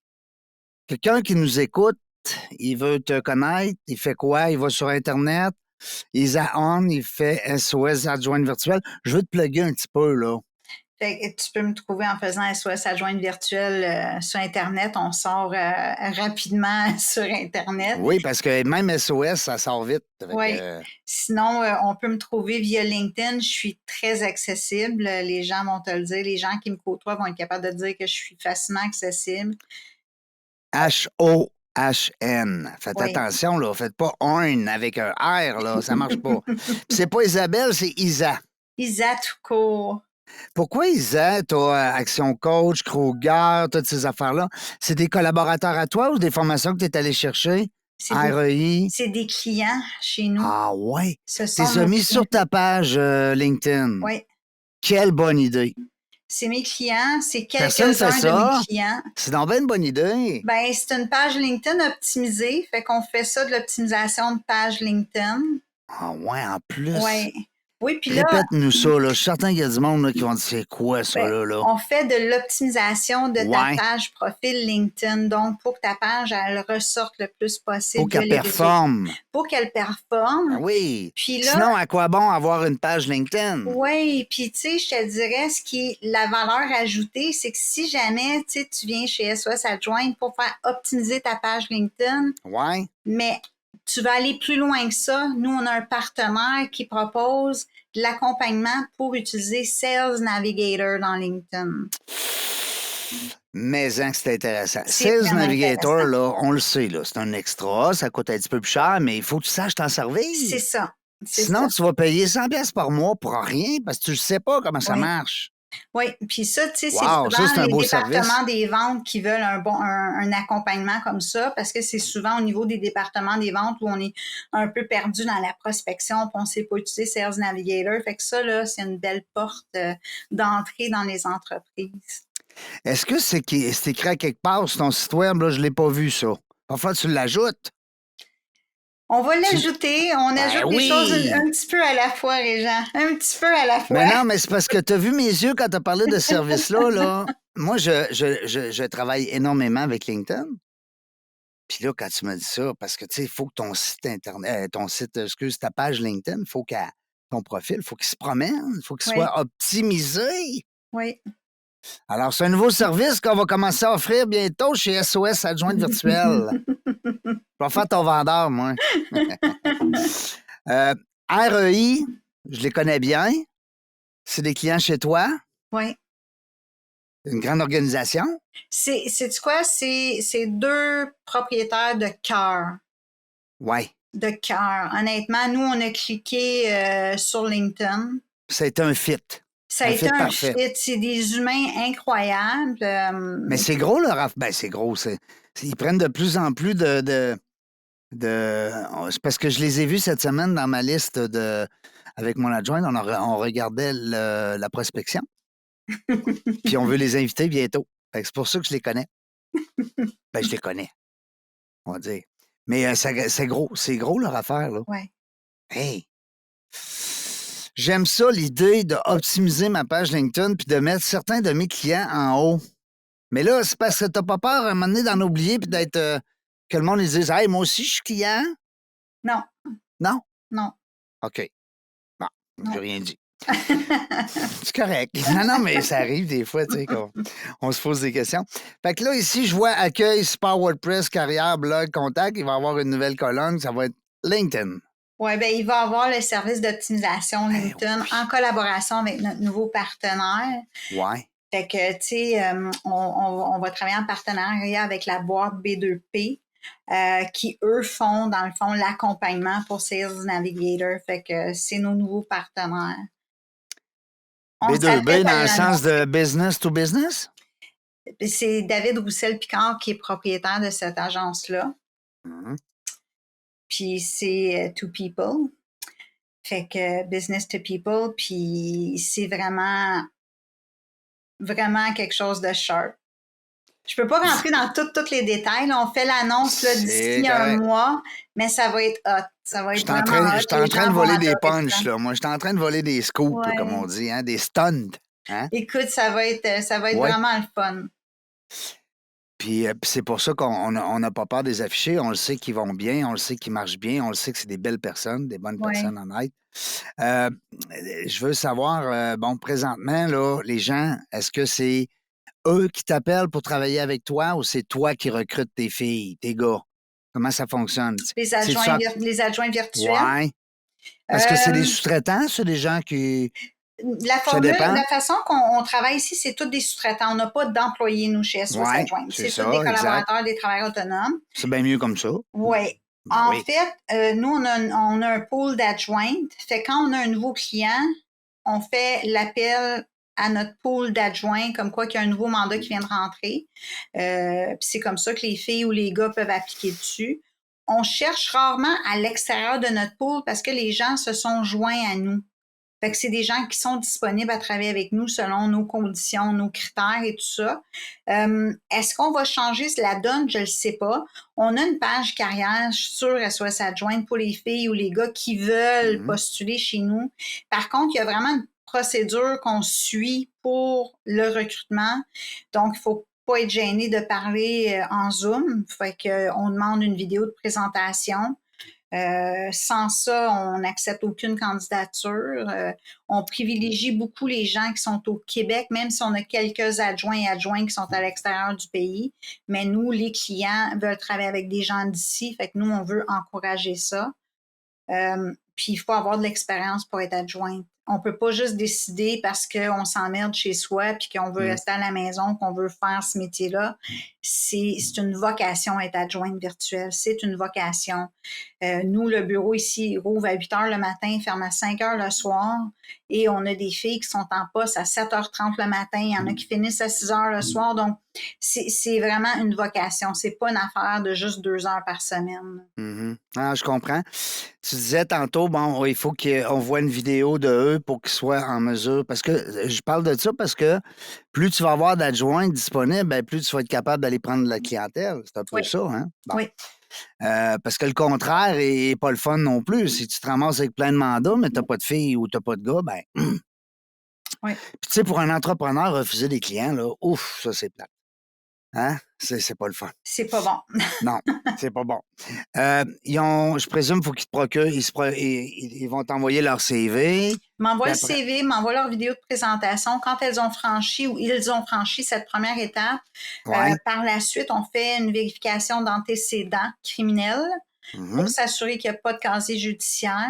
Quelqu'un qui nous écoute, il veut te connaître, il fait quoi? Il va sur Internet, Isa On, il fait SOS adjointe virtuelle. Je veux te plugger un petit peu, là. Fait que tu peux me trouver en faisant SOS adjointe virtuelle sur Internet. On sort rapidement sur Internet. Oui, parce que même SOS, ça sort vite. Fait Oui. que, Sinon, on peut me trouver via LinkedIn. Je suis très accessible. Les gens vont te le dire. Les gens qui me côtoient vont être capables de dire que je suis facilement accessible. HOHN. Faites Oui. attention, là. Faites pas ON avec un R, là. Ça marche pas. Puis c'est pas Isabelle, c'est Isa. Isa tout court. Pourquoi Isa, toi, Action Coach, Kruger, toutes ces affaires-là, c'est des collaborateurs à toi ou des formations que tu es allé chercher? C'est des, REI? c'est des clients chez nous. Ah ouais. Ce Tu sont les as nos mis clients. sur ta page LinkedIn. Oui. Quelle bonne idée. C'est mes clients. C'est Personne fait quelques-uns de mes ça. clients. C'est donc bien une bonne idée. Ben, c'est une page LinkedIn optimisée. Fait qu'on fait ça de l'optimisation de page LinkedIn. Ah ouais, en plus. Ouais. Oui, puis là, Répète-nous ça, là. Je suis certain qu'il y a du monde là, qui vont dire c'est quoi ça, ben, là? on fait de l'optimisation de ta Ouais. page profil LinkedIn. Donc, pour que ta page, elle ressorte le plus possible Faut qu'elle via les réseaux. performe. Pour qu'elle Ah performe. oui. Puis là, Sinon, à quoi bon avoir une page LinkedIn? oui, puis tu sais, je te dirais, ce qui est la valeur ajoutée, c'est que si jamais tu viens chez SOS Adjointe pour faire optimiser ta page LinkedIn, Ouais. mais tu vas aller plus loin que ça. Nous, on a un partenaire qui propose de l'accompagnement pour utiliser Sales Navigator dans LinkedIn. Mais hein, c'est intéressant. C'est Sales vraiment Navigator, intéressant. là, on le sait, là, c'est un extra, ça coûte un petit peu plus cher, mais il faut que tu saches t'en servir. C'est ça. C'est Sinon, ça. tu vas payer 100 pièces par mois pour rien parce que tu ne sais pas comment ça Oui. marche. Oui, puis ça, tu sais, c'est Wow, ça, c'est souvent un les beau départements service. des ventes qui veulent un accompagnement comme ça, parce que c'est souvent au niveau des départements des ventes où on est un peu perdu dans la prospection, puis on ne sait pas utiliser Sales Navigator. Fait que ça, là, c'est une belle porte d'entrée dans les entreprises. Est-ce que c'est écrit à quelque part sur ton site web? Là, je ne l'ai pas vu, ça. Parfois, tu l'ajoutes. On va l'ajouter. On Ben ajoute les choses oui! un petit peu à la fois, Régent. Un petit peu à la fois. Mais non, mais c'est parce que tu as vu mes yeux quand tu as parlé de ce service-là. Là. Moi, je travaille énormément avec LinkedIn. Puis là, quand tu m'as dit ça, parce que tu sais, il faut que ton site internet, ta page LinkedIn, il faut ton profil, il faut qu'il se promène, il faut qu'il Oui, soit optimisé. oui. Alors, c'est un nouveau service qu'on va commencer à offrir bientôt chez SOS Adjointe Virtuelle. Je vais faire ton vendeur, moi. REI, je les connais bien. C'est des clients chez toi. Oui. Une grande organisation. C'est quoi? C'est 2 propriétaires de cœur. Oui. De cœur. Honnêtement, nous, on a cliqué sur LinkedIn. Ça a été un fit. Ça a été un fit. C'est des humains incroyables. Mais c'est gros, leur affaire. Ben, c'est gros. Ils prennent de plus en plus de... C'est parce que je les ai vus cette semaine dans ma liste avec mon adjoint. On regardait la prospection. Puis on veut les inviter bientôt. C'est pour ça que je les connais. Ben, je les connais, on va dire. Mais c'est gros. C'est gros, leur affaire, là. Oui. Hey! J'aime ça, l'idée d'optimiser ma page LinkedIn puis de mettre certains de mes clients en haut. Mais là, c'est parce que t'as pas peur à un moment donné d'en oublier puis d'être... que le monde les dise « Hey, moi aussi, je suis client. » Non. Non? Non. OK. Bon, j'ai rien dit. C'est correct. Non, mais ça arrive des fois, tu sais, qu'on se pose des questions. Fait que là, ici, je vois accueil, sport WordPress, carrière, blog, contact. Il va y avoir une nouvelle colonne. Ça va être LinkedIn. Oui, bien, il va y avoir le service d'optimisation LinkedIn en collaboration avec notre nouveau partenaire. Ouais. Fait que, tu sais, on va travailler en partenariat avec la boîte B2P. Qui, eux, font, dans le fond, l'accompagnement pour Sales Navigator. Fait que c'est nos nouveaux partenaires. B2B dans le sens de business to business? C'est David Roussel-Picard qui est propriétaire de cette agence-là. Mm-hmm. Puis c'est To People. Fait que business to people. Puis c'est vraiment quelque chose de sharp. Je peux pas rentrer dans tous les détails. Là, on fait l'annonce d'ici un mois, mais ça va être hot. Ça va être vraiment hot. Je suis en train de voler des punchs, là. Moi, je suis en train de voler des scoops, comme on dit, hein, des stunts. Hein? Écoute, ça va être vraiment le fun. Puis c'est pour ça qu'on n'a pas peur des affichés. On le sait qu'ils vont bien, on le sait qu'ils marchent bien, on le sait que c'est des belles personnes, des bonnes personnes honnêtes. Je veux savoir, bon, présentement, là, les gens, est-ce que c'est eux qui t'appellent pour travailler avec toi ou c'est toi qui recrutes tes filles, tes gars? Comment ça fonctionne? Les adjoints virtuels? Oui. Est-ce que c'est des sous-traitants? C'est des gens qui... La façon qu'on travaille ici, c'est tous des sous-traitants. On n'a pas d'employés, nous, chez SOS Adjointe. C'est tous des collaborateurs, des travailleurs autonomes. C'est bien mieux comme ça. Oui. En fait, nous, on a un pool d'adjointes. Fait quand on a un nouveau client, on fait l'appel à notre pool d'adjoints, comme quoi qu'il y a un nouveau mandat qui vient de rentrer. Puis c'est comme ça que les filles ou les gars peuvent appliquer dessus. On cherche rarement à l'extérieur de notre pool parce que les gens se sont joints à nous. Fait que c'est des gens qui sont disponibles à travailler avec nous selon nos conditions, nos critères et tout ça. Est-ce qu'on va changer la donne? Je ne le sais pas. On a une page carrière sur SOS Adjointe pour les filles ou les gars qui veulent postuler chez nous. Par contre, il y a vraiment une procédure qu'on suit pour le recrutement. Donc, il ne faut pas être gêné de parler en Zoom. Fait qu'on demande une vidéo de présentation. Sans ça, on n'accepte aucune candidature. On privilégie beaucoup les gens qui sont au Québec, même si on a quelques adjoints et adjointes qui sont à l'extérieur du pays. Mais nous, les clients veulent travailler avec des gens d'ici. Fait que nous, on veut encourager ça. Puis il faut avoir de l'expérience pour être adjointe. On peut pas juste décider parce qu'on s'emmerde chez soi puis qu'on veut rester à la maison, qu'on veut faire ce métier-là. C'est une vocation être adjointe virtuelle. C'est une vocation. Nous, le bureau ici rouvre à 8 heures le matin, ferme à 5 heures le soir. Et on a des filles qui sont en poste à 7h30 le matin. Il y en a qui finissent à 6 heures le soir. Donc, c'est vraiment une vocation. C'est pas une affaire de juste 2 heures par semaine. Mm-hmm. Ah, je comprends. Tu disais tantôt, bon, il faut qu'on voit une vidéo de eux pour qu'ils soient en mesure. Parce que je parle de ça parce que plus tu vas avoir d'adjoints disponibles, bien, plus tu vas être capable d'aller prendre de la clientèle. C'est un peu ça, hein? Bon. Oui. Parce que le contraire n'est pas le fun non plus. Si tu te ramasses avec plein de mandats, mais tu n'as pas de filles ou tu n'as pas de gars, ben. Oui. Puis, tu sais, pour un entrepreneur, refuser des clients, là, ouf, ça, c'est plate. Hein? c'est pas le fun. C'est pas bon. Non, c'est pas bon. Je présume qu'il faut qu'ils te procurent, ils vont t'envoyer leur CV. M'envoient le Après- CV, m'envoient leur vidéo de présentation quand elles ont franchi ou ils ont franchi cette première étape. Ouais. Par la suite, on fait une vérification d'antécédents criminels pour Mhm. s'assurer qu'il n'y a pas de casier judiciaire.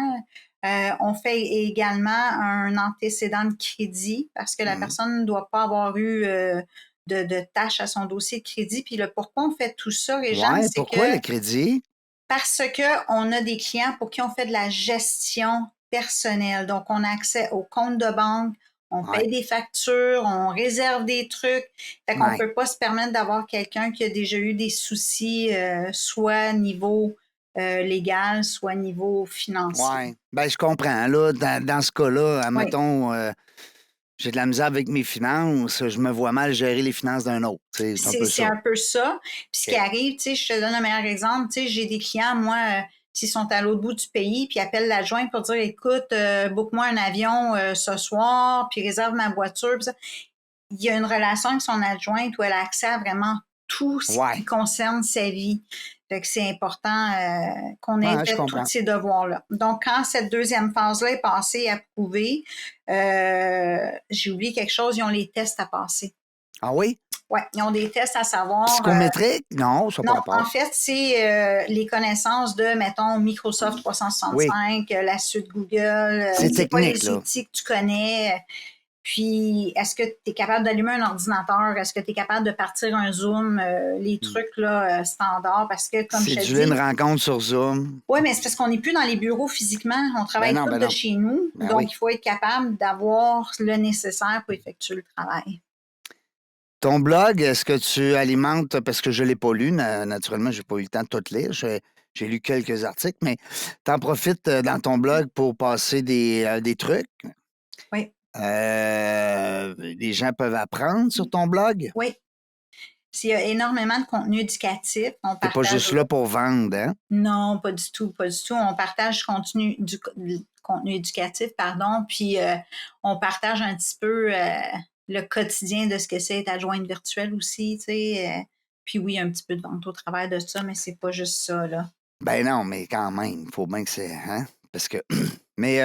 On fait également un antécédent de crédit parce que la personne ne doit pas avoir eu de tâches à son dossier de crédit. Puis le pourquoi on fait tout ça, Régent, Ouais, c'est pourquoi que le crédit? parce qu'on a des clients pour qui on fait de la gestion personnelle. Donc, on a accès au compte de banque, on Ouais. paye des factures, on réserve des trucs. Fait qu'on Ouais. peut pas se permettre d'avoir quelqu'un qui a déjà eu des soucis, soit niveau légal, soit niveau financier. Ouais. Ben, je comprends. Là, dans ce cas-là, Oui. admettons, j'ai de la misère avec mes finances, je me vois mal gérer les finances d'un autre. Tu sais, c'est un peu C'est ça. un peu ça. Puis ce qui OK. arrive, tu sais, je te donne un meilleur exemple. Tu sais, j'ai des clients, moi, s'ils sont à l'autre bout du pays, puis appellent l'adjoint pour dire, écoute, book-moi un avion ce soir, puis réserve ma voiture. Puis ça. Il y a une relation avec son adjointe où elle a accès à vraiment tout ce Ouais. qui concerne sa vie. Fait que c'est important qu'on ait Ouais, je fait comprends. tous ces devoirs-là. Donc, quand cette deuxième phase-là est passée, approuvée, j'ai oublié quelque chose, ils ont les tests à passer. Ah oui? Oui, ils ont des tests à savoir. Psychométrique? Non, ça n'a Non, pas en rapport. fait, c'est les connaissances de, mettons, Microsoft Oui. 365, la suite Google. C'est quoi technique, les là. outils que tu connais? Puis, est-ce que tu es capable d'allumer un ordinateur? Est-ce que tu es capable de partir un Zoom? Les trucs là, standards. Parce que, comme je te Céduler dis, une rencontre sur Zoom. oui, mais c'est parce qu'on n'est plus dans les bureaux physiquement. On travaille tous de non. chez nous. Ben Donc, oui. il faut être capable d'avoir le nécessaire pour effectuer le travail. Ton blog, est-ce que tu alimentes, parce que je ne l'ai pas lu, naturellement, je n'ai pas eu le temps de tout lire. J'ai lu quelques articles, mais tu en profites dans ton blog pour passer des trucs. Oui. Les gens peuvent apprendre sur ton blog. Oui. Il y a énormément de contenu éducatif. On Tu n'es pas partage. juste là pour vendre, hein? Non, pas du tout, pas du tout. On partage du contenu éducatif, pardon, puis on partage un petit peu le quotidien de ce que c'est être adjointe virtuelle aussi, tu sais. Puis oui, un petit peu de vente au travers de ça, mais c'est pas juste ça, là. Ben non, mais quand même, il faut bien que c'est. Hein? Parce que. Mais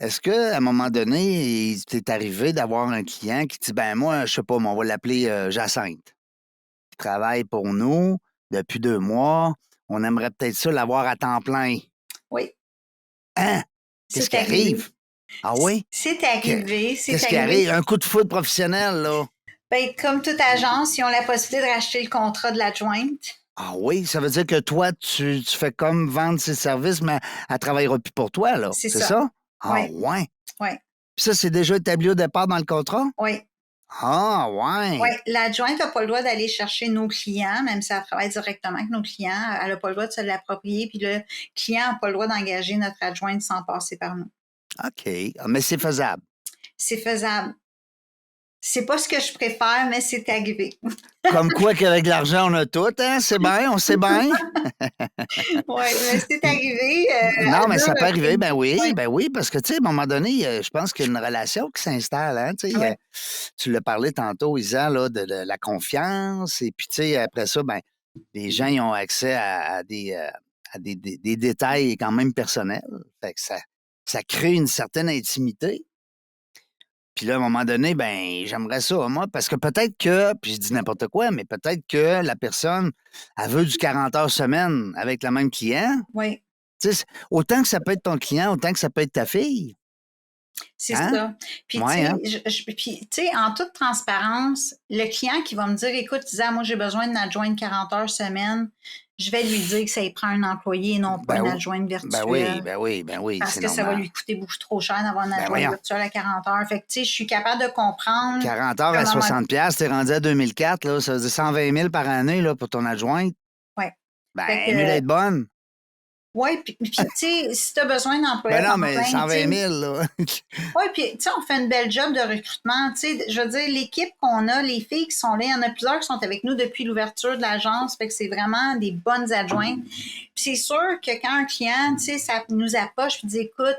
est-ce qu'à un moment donné, il t'est arrivé d'avoir un client qui dit ben moi, je sais pas, mais on va l'appeler Jacinthe. Qui travaille pour nous depuis 2 mois. On aimerait peut-être ça l'avoir à temps plein. Oui, Hein? Qu'est-ce c'est qui arrivé. arrive? Ah oui? C'est arrivé, c'est Qu'est-ce qui arrivé. arrive? Un coup de foudre professionnel, là. Ben, comme toute agence, ils ont la possibilité de racheter le contrat de l'adjointe. Ah oui, ça veut dire que toi, tu fais comme vendre ses services, mais elle ne travaillera plus pour toi, là. C'est C'est ça. ça? Ah Oui. ouais. Oui, Puis ça, c'est déjà établi au départ dans le contrat? oui. Ah ouais. Oui, l'adjointe n'a pas le droit d'aller chercher nos clients, même si elle travaille directement avec nos clients. Elle n'a pas le droit de se l'approprier. Puis le client n'a pas le droit d'engager notre adjointe sans passer par nous. OK. Ah, mais c'est faisable. C'est faisable. C'est pas ce que je préfère, mais c'est arrivé. Comme quoi qu'avec l'argent, on a tout, hein? C'est bien, on sait bien. Oui, mais c'est arrivé. Non, mais là, ça peut arriver, oui. ben oui, parce que, tu sais, à un moment donné, je pense qu'il y a une relation qui s'installe, hein, tu sais. Ouais. Tu l'as parlé tantôt, Isa, là, de la confiance, et puis, tu sais, après ça, ben, les gens, ils ont accès à des détails quand même personnels. Fait que ça crée une certaine intimité. Puis là, à un moment donné, ben, j'aimerais ça, moi, parce que peut-être que, puis je dis n'importe quoi, mais peut-être que la personne, elle veut du 40 heures semaine avec le même client. Oui, Tu sais, autant que ça peut être ton client, autant que ça peut être ta fille. c'est Hein? ça. Puis, tu Ouais, sais, hein? puis, tu sais, en toute transparence, le client qui va me dire, écoute, Isa, moi, j'ai besoin d'une adjointe 40 heures semaine, je vais lui dire que ça y prend un employé et non pas une adjointe virtuelle. Ben oui, Parce c'est que ça va normal. lui coûter beaucoup trop cher d'avoir une Ben adjointe voyons. virtuelle à 40 heures. Fait que, tu sais, je suis capable de comprendre. 40 heures qu'à à un moment- 60 $, t'es rendu à 2004, là, ça veut dire 120 000 par année là, pour ton adjointe. Ouais. Ben, Fait que- mieux d'être bonne. Oui, puis tu sais, si tu as besoin d'employés Ben à non, temps mais plein, 120 000, là. oui, puis tu sais, on fait une belle job de recrutement. Tu sais, je veux dire, l'équipe qu'on a, les filles qui sont là, il y en a plusieurs qui sont avec nous depuis l'ouverture de l'agence. Fait que c'est vraiment des bonnes adjointes. Puis c'est sûr que quand un client, tu sais, ça nous approche puis dit, écoute,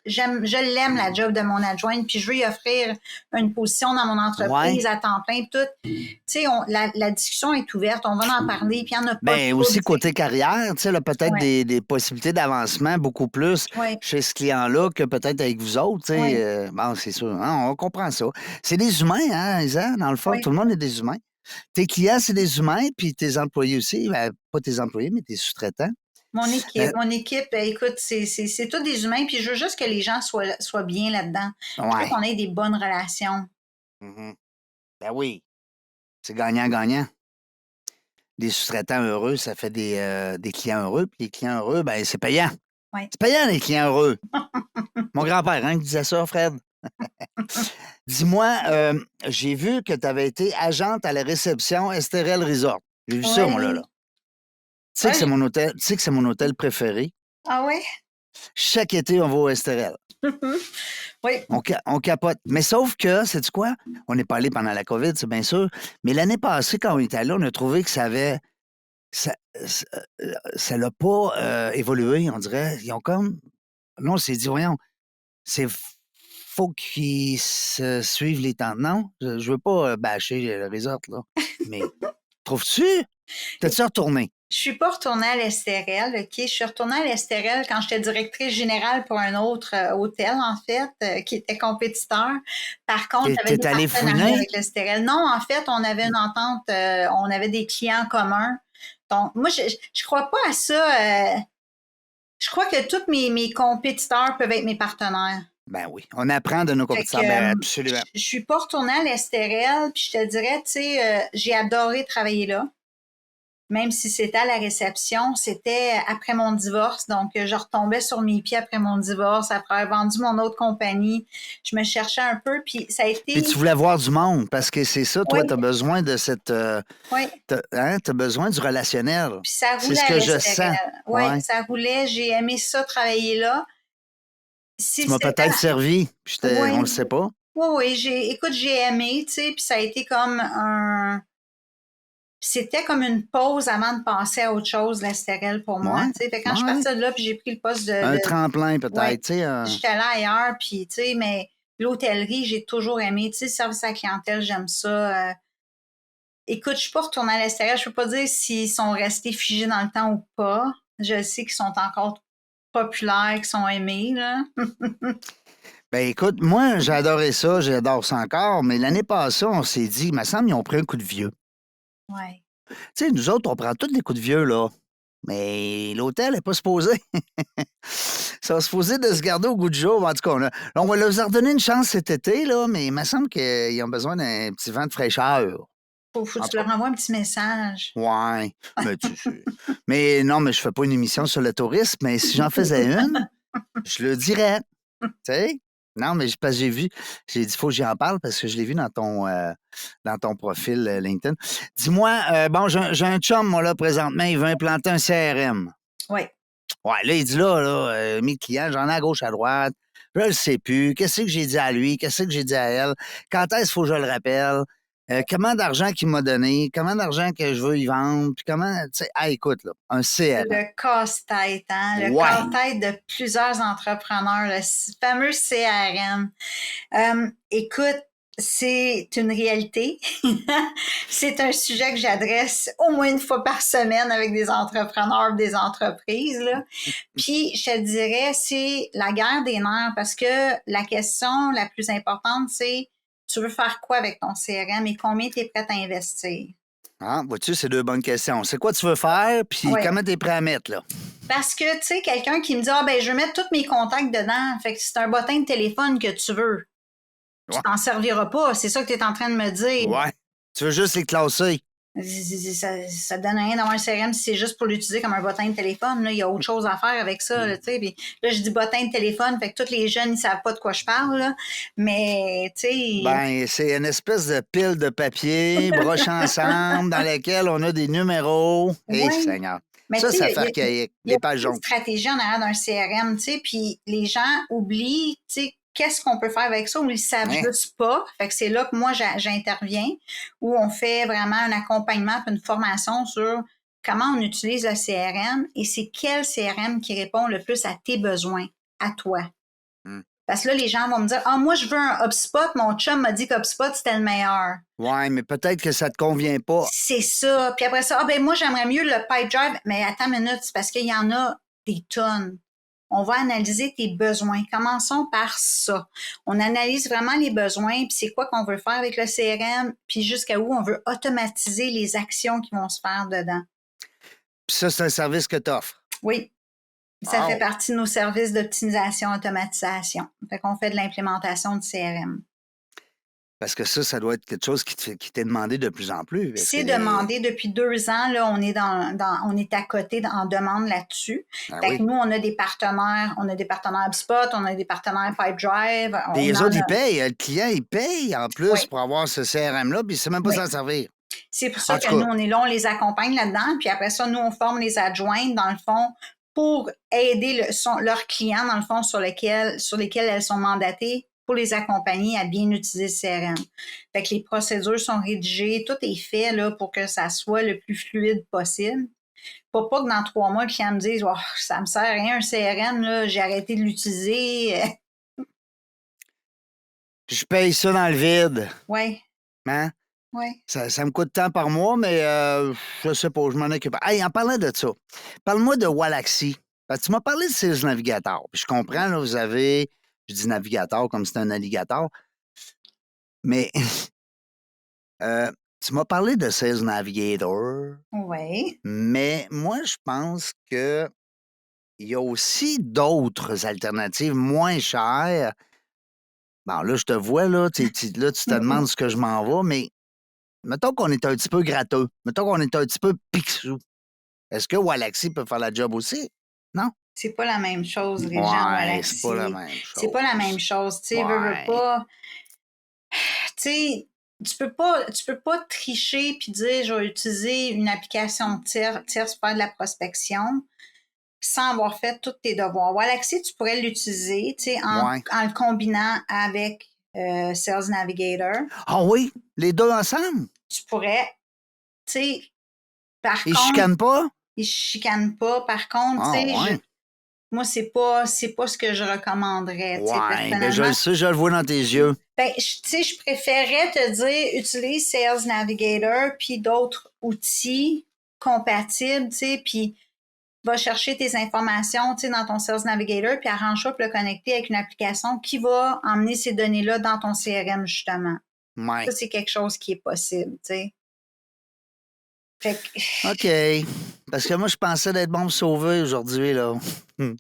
je l'aime, la job de mon adjointe, puis je veux lui offrir une position dans mon entreprise à temps plein, tout. Tu sais, la discussion est ouverte, on va en parler, puis il n'y en a pas. Ben, aussi côté carrière, tu sais, là, peut-être des possibilités d'avancement beaucoup plus Oui. chez ce client-là que peut-être avec vous autres, tu sais. Bon, c'est sûr, hein, on comprend ça. C'est des humains, hein, Isa, dans le fond, tout le monde est des humains. Tes clients, c'est des humains, puis tes employés aussi, ben, pas tes employés, mais tes sous-traitants. Mon équipe, écoute, c'est tous des humains, puis je veux juste que les gens soient bien là-dedans. Je veux qu'on ait des bonnes relations. Ben oui, c'est gagnant-gagnant. Des sous-traitants heureux, ça fait des clients heureux, puis les clients heureux, ben c'est payant. Ouais. C'est payant, les clients heureux. Mon grand-père, hein, qui disait ça, Fred. Dis-moi, j'ai vu que tu avais été agente à la réception Esterel Resort. J'ai vu ça, moi, là. Tu sais que c'est mon hôtel, tu sais que c'est mon hôtel préféré. Ah oui? Chaque été, on va au Esterel. Oui. On capote. Mais sauf que, sais-tu quoi? On n'est pas allé pendant la COVID, c'est bien sûr. Mais l'année passée, quand on était allé, on a trouvé que ça l'a pas évolué, on dirait. Ils ont comme... Là, on s'est dit, voyons, faut qu'ils se suivent les temps. Non, je veux pas bâcher le resort, là. Mais trouves-tu? T'es-tu retourné? Je suis pas retournée à l'Estérel, OK? Je suis retournée à l'Estérel quand j'étais directrice générale pour un autre hôtel, en fait, qui était compétiteur. Par contre, j'avais des allé partenariats fouiner? avec l'Estérel. Non, en fait, on avait une entente, on avait des clients communs. Donc, moi, je crois pas à ça. Je crois que tous mes compétiteurs peuvent être mes partenaires. Ben oui, on apprend de nos compétiteurs, ben absolument. Je suis pas retournée à l'Estérel, puis je te dirais, tu sais, j'ai adoré travailler là. Même si c'était à la réception, c'était après mon divorce. Donc, je retombais sur mes pieds après mon divorce, après avoir vendu mon autre compagnie. Je me cherchais un peu, puis ça a été... Puis tu voulais voir du monde, parce que c'est ça, toi, tu as besoin de cette... t'as besoin du relationnel. Puis ça roulait. C'est ce que je sens. Oui, ça roulait. J'ai aimé ça, travailler là. Tu m'as peut-être servi, puis on le sait pas. Oui, écoute, j'ai aimé, tu sais, puis ça a été comme C'était comme une pause avant de passer à autre chose, l'Estérel, pour moi. Fait quand je suis partie de là, puis j'ai pris le poste de... Un tremplin, peut-être. J'étais là ailleurs, puis, tu sais, mais l'hôtellerie, j'ai toujours aimé. Tu sais, service à la clientèle, j'aime ça. Écoute, je suis pas retournée à l'Estérel. Je peux pas dire s'ils sont restés figés dans le temps ou pas. Je sais qu'ils sont encore populaires, qu'ils sont aimés, là. Ben écoute, moi, j'ai adoré ça, j'adore ça encore, mais l'année passée, on s'est dit, il me semble qu'ils ont pris un coup de vieux. Oui. Tu sais, nous autres, on prend tous des coups de vieux, là. Mais l'hôtel n'est pas supposé. Ça va supposé de se garder au goût du jour. En tout cas, on va leur redonner une chance cet été, là, mais il me semble qu'ils ont besoin d'un petit vent de fraîcheur. Faut que tu leur envoies un petit message. Ouais. Mais, mais non, mais je fais pas une émission sur le tourisme, mais si j'en faisais une, je le dirais. Tu sais? Non, mais parce que j'ai dit, il faut que j'y en parle parce que je l'ai vu dans ton profil LinkedIn. Dis-moi, bon, j'ai un chum, moi, là, présentement, il veut implanter un CRM. Oui. Ouais, là, il dit là, mes clients, j'en ai à gauche, à droite. Je le sais plus. Qu'est-ce que j'ai dit à lui? Qu'est-ce que j'ai dit à elle? Quand est-ce qu'il faut que je le rappelle? Comment d'argent qu'il m'a donné? Comment d'argent que je veux y vendre? Puis comment, tu sais, écoute, là, un CRM. Le casse-tête, hein? Le casse-tête de plusieurs entrepreneurs, le fameux CRM. Écoute, c'est une réalité. C'est un sujet que j'adresse au moins une fois par semaine avec des entrepreneurs, des entreprises, là. Puis, je te dirais, c'est la guerre des nerfs parce que la question la plus importante, c'est tu veux faire quoi avec ton CRM et combien tu es prêt à investir? Ah, vois-tu, c'est deux bonnes questions. C'est quoi tu veux faire, puis comment tu es prêt à mettre, là? Parce que, tu sais, quelqu'un qui me dit « Ah, ben je veux mettre tous mes contacts dedans. » Fait que c'est un bottin de téléphone que tu veux. Tu t'en serviras pas. C'est ça que tu es en train de me dire. Ouais. Tu veux juste les classer. Ça donne rien d'avoir un CRM si c'est juste pour l'utiliser comme un bottin de téléphone. Là. Il y a autre chose à faire avec ça. Là, puis là, je dis bottin de téléphone, fait que tous les jeunes, ils savent pas de quoi je parle. Là. Mais, tu sais... Ben, c'est une espèce de pile de papier broche ensemble dans laquelle on a des numéros. Et Seigneur. Mais ça fait archaïque. Des pages jaunes. Il y a une stratégie en arrière d'un CRM, tu sais, puis les gens oublient, tu sais, qu'est-ce qu'on peut faire avec ça ou ils ne savent juste pas. Fait que c'est là que moi, j'interviens, où on fait vraiment un accompagnement puis une formation sur comment on utilise le CRM et c'est quel CRM qui répond le plus à tes besoins, à toi. Parce que là, les gens vont me dire, ah, moi, je veux un HubSpot. Mon chum m'a dit qu'HubSpot, c'était le meilleur. Ouais, mais peut-être que ça te convient pas. C'est ça. Puis après ça, ah, ben, moi, j'aimerais mieux le Pipedrive. Mais attends une minute, c'est parce qu'il y en a des tonnes. On va analyser tes besoins. Commençons par ça. On analyse vraiment les besoins, puis c'est quoi qu'on veut faire avec le CRM, puis jusqu'à où on veut automatiser les actions qui vont se faire dedans. Puis ça, c'est un service que tu offres. Oui. Ça Wow. fait partie de nos services d'optimisation, automatisation. Fait qu'on fait de l'implémentation de CRM. Parce que ça doit être quelque chose qui t'est demandé de plus en plus. C'est demandé depuis 2 ans. Là, on est on est à côté en demande là-dessus. Ah Fait oui. que nous, on a des partenaires HubSpot, on a des partenaires Pipedrive. Et les autres, ils payent. Le client, il paye en plus Oui. pour avoir ce CRM-là, puis il ne sait même pas Oui. s'en servir. C'est pour ça En que tout cas. nous, on est là, on les accompagne là-dedans. Puis après ça, nous, on forme les adjointes, dans le fond, pour aider leurs clients, dans le fond, sur lesquels elles sont mandatées, pour les accompagner à bien utiliser le CRM. Fait que les procédures sont rédigées, tout est fait là, pour que ça soit le plus fluide possible. Pour pas que dans 3 mois, le client me dise, oh, ça me sert à rien un CRM, là, j'ai arrêté de l'utiliser. Je paye ça dans le vide. Oui. Hein? Oui. Ça me coûte tant par mois, mais je sais pas, je m'en occupe. Hey, en parlant de ça, parle-moi de Wallaxy. Parce que tu m'as parlé de Sales Navigator. Puis je comprends, là, vous avez, je dis navigateur comme si c'était un alligator, mais tu m'as parlé de Sales Navigator, Oui. mais moi, je pense que il y a aussi d'autres alternatives moins chères. Bon, là, je te vois, là, tu te demandes ce que je m'en vais, mais mettons qu'on est un petit peu gratteux. Mettons qu'on est un petit peu pixou. Est-ce que Wallaxy peut faire la job aussi? Non? C'est pas la même chose, Régent, Ouais, Wallaxy. c'est pas la même chose. C'est pas la même chose. Tu sais, veux Ouais. pas. Tu sais, tu peux pas tricher puis dire je vais utiliser une application tierce pour faire de la prospection sans avoir fait tous tes devoirs. Wallaxy, tu pourrais l'utiliser, tu sais, en le combinant avec Sales Navigator. Ah oui? Les deux ensemble? Tu pourrais, tu sais, par Ils contre. chicanent pas? Ils chicanent pas. Par contre, tu sais, moi, c'est pas ce que je recommanderais. Ouais, ben je le sais, je le vois dans tes yeux. Ben, tu sais, je préférerais te dire, utilise Sales Navigator puis d'autres outils compatibles, tu sais, puis va chercher tes informations, tu sais, dans ton Sales Navigator puis arrange-toi pour le connecter avec une application qui va emmener ces données-là dans ton CRM, justement. Ouais. Ça, c'est quelque chose qui est possible, tu sais. Fait que... OK. Parce que moi, je pensais d'être bon pour sauver aujourd'hui, là. Ben,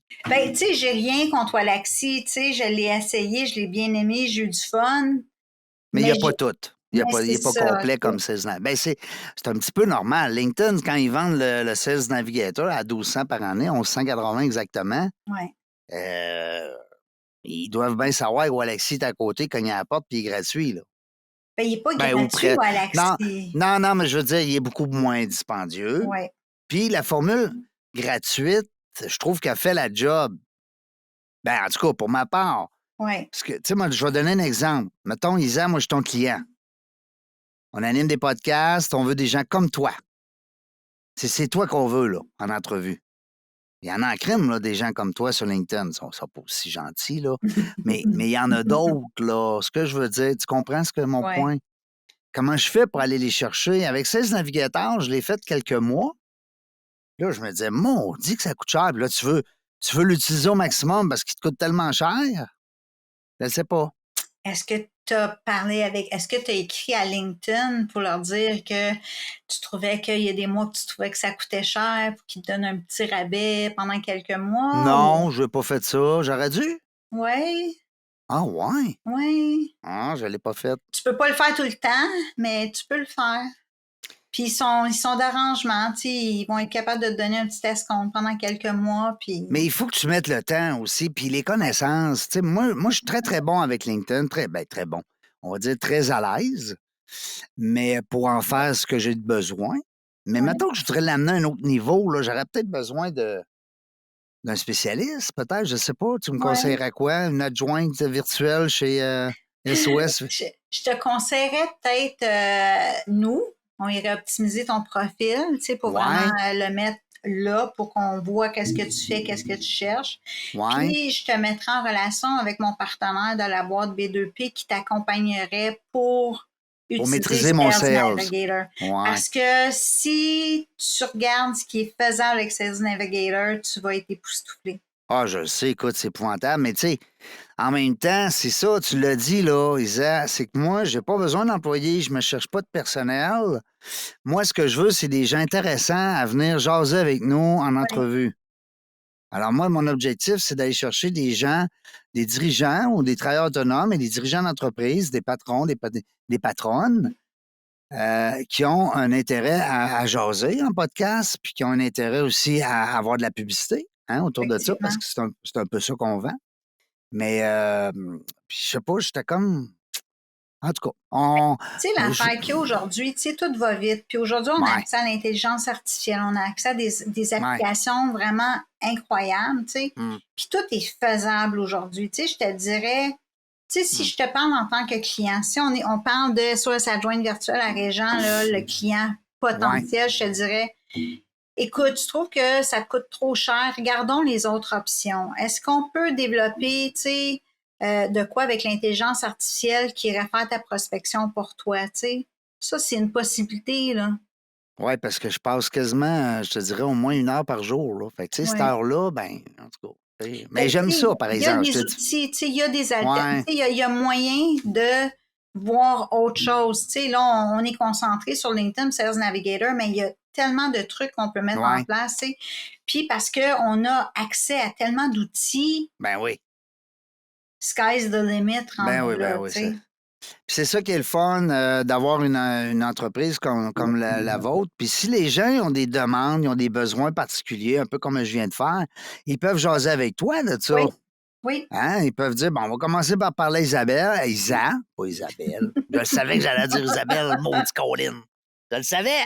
tu sais, j'ai rien contre Wallaxy, tu sais, je l'ai essayé, je l'ai bien aimé, j'ai eu du fun. Mais il n'y a pas tout. Il n'est pas ça, complet comme Sales Navigator. Ben, c'est un petit peu normal. LinkedIn, quand ils vendent le Sales Navigator à 1200 par année, 1180 exactement, ils doivent bien savoir que Wallaxy est à côté, cogné à la porte, puis il est gratuit, là. Ben, il n'est pas gratuit, Wallaxy. Non, mais je veux dire, il est beaucoup moins dispendieux. Oui. Puis la formule gratuite, je trouve qu'elle fait la job. Ben, en tout cas, pour ma part. Oui. Parce que, tu sais, moi, je vais donner un exemple. Mettons, Isa, moi, je suis ton client. On anime des podcasts, on veut des gens comme toi. C'est toi qu'on veut, là, en entrevue. Il y en a en crime, là, des gens comme toi sur LinkedIn. Ils sont pas aussi gentils, là. mais il y en a d'autres, là. Ce que je veux dire, tu comprends mon point? Comment je fais pour aller les chercher? Avec 16 navigateurs, je l'ai fait quelques mois. Là, je me disais, dit que ça coûte cher. Puis là, tu veux l'utiliser au maximum parce qu'il te coûte tellement cher? Je ne sais pas. Est-ce que tu as écrit à LinkedIn pour leur dire que tu trouvais qu'il y a des mois que tu trouvais que ça coûtait cher pour qu'ils te donnent un petit rabais pendant quelques mois? Non, je n'ai pas fait ça. J'aurais dû? Oui. Ah, ouais? Oui. Ah, je ne l'ai pas fait. Tu peux pas le faire tout le temps, mais tu peux le faire. Puis ils sont d'arrangement, tu sais, ils vont être capables de te donner un petit escompte pendant quelques mois. Puis... Mais il faut que tu mettes le temps aussi, puis les connaissances. Tu sais, moi, je suis très, très bon avec LinkedIn, très bon. On va dire très à l'aise, mais pour en faire ce que j'ai besoin. Mais mettons que je voudrais l'amener à un autre niveau, là, j'aurais peut-être besoin d'un spécialiste, peut-être, je sais pas. Tu me conseillerais quoi? Une adjointe virtuelle chez SOS? Je te conseillerais peut-être nous. On irait optimiser ton profil, tu sais, pour vraiment le mettre là pour qu'on voit qu'est-ce que tu fais, qu'est-ce que tu cherches. Ouais. Puis, je te mettrai en relation avec mon partenaire de la boîte B2P qui t'accompagnerait pour utiliser maîtriser mon sales. Navigator. Ouais. Parce que si tu regardes ce qui est faisable avec Sales Navigator, tu vas être époustouflé. Ah, je le sais, écoute, c'est épouvantable, mais tu sais, en même temps, c'est ça, tu l'as dit, là, Isa, c'est que moi, j'ai pas besoin d'employés, je me cherche pas de personnel. Moi, ce que je veux, c'est des gens intéressants à venir jaser avec nous en entrevue. Alors moi, mon objectif, c'est d'aller chercher des gens, des dirigeants ou des travailleurs autonomes et des dirigeants d'entreprise, des patrons, des patronnes, qui ont un intérêt à jaser en podcast, puis qui ont un intérêt aussi à avoir de la publicité autour de ça, parce que c'est un peu ça qu'on vend. Mais, puis je sais pas, j'étais comme... En tout cas, Tu sais, l'affaire qu'il y a aujourd'hui, tu sais, tout va vite. Puis aujourd'hui, on a Ouais. accès à l'intelligence artificielle, on a accès à des Ouais. applications vraiment incroyables, tu sais. Mm. Puis tout est faisable aujourd'hui. Tu sais, je te dirais, tu sais, si je te parle en tant que client, si on parle de SOS adjointe virtuelle à Régent, là, le client potentiel, je te dirais, écoute, tu trouves que ça te coûte trop cher? Regardons les autres options. Est-ce qu'on peut développer, tu sais, de quoi avec l'intelligence artificielle qui irait faire ta prospection pour toi, tu sais? Ça, c'est une possibilité, là. Oui, parce que je passe quasiment, je te dirais, au moins 1 heure par jour. Là. Fait que, tu sais, cette Ouais. heure-là, ben, en tout cas. Mais Ben, j'aime tu sais, ça, par exemple. Il y a je des te dis. outils, tu sais, il y a des Ouais. alternatives, il y a moyen de voir autre chose. Tu sais, là, on est concentré sur LinkedIn Sales Navigator, mais il y a tellement de trucs qu'on peut mettre en Ouais. place, tu sais. Puis parce qu'on a accès à tellement d'outils, Ben oui. sky's the limit, Ben rendu oui, là, ben oui. tu sais. Puis c'est ça qui est le fun d'avoir une entreprise comme la vôtre. Puis si les gens ont des demandes, ils ont des besoins particuliers, un peu comme je viens de faire, ils peuvent jaser avec toi de ça. Oui, oui. Hein? Ils peuvent dire, bon, on va commencer par parler à Isabelle. Isa, pas Isabelle. Je le savais que j'allais dire Isabelle, maudit Colin. Je le savais.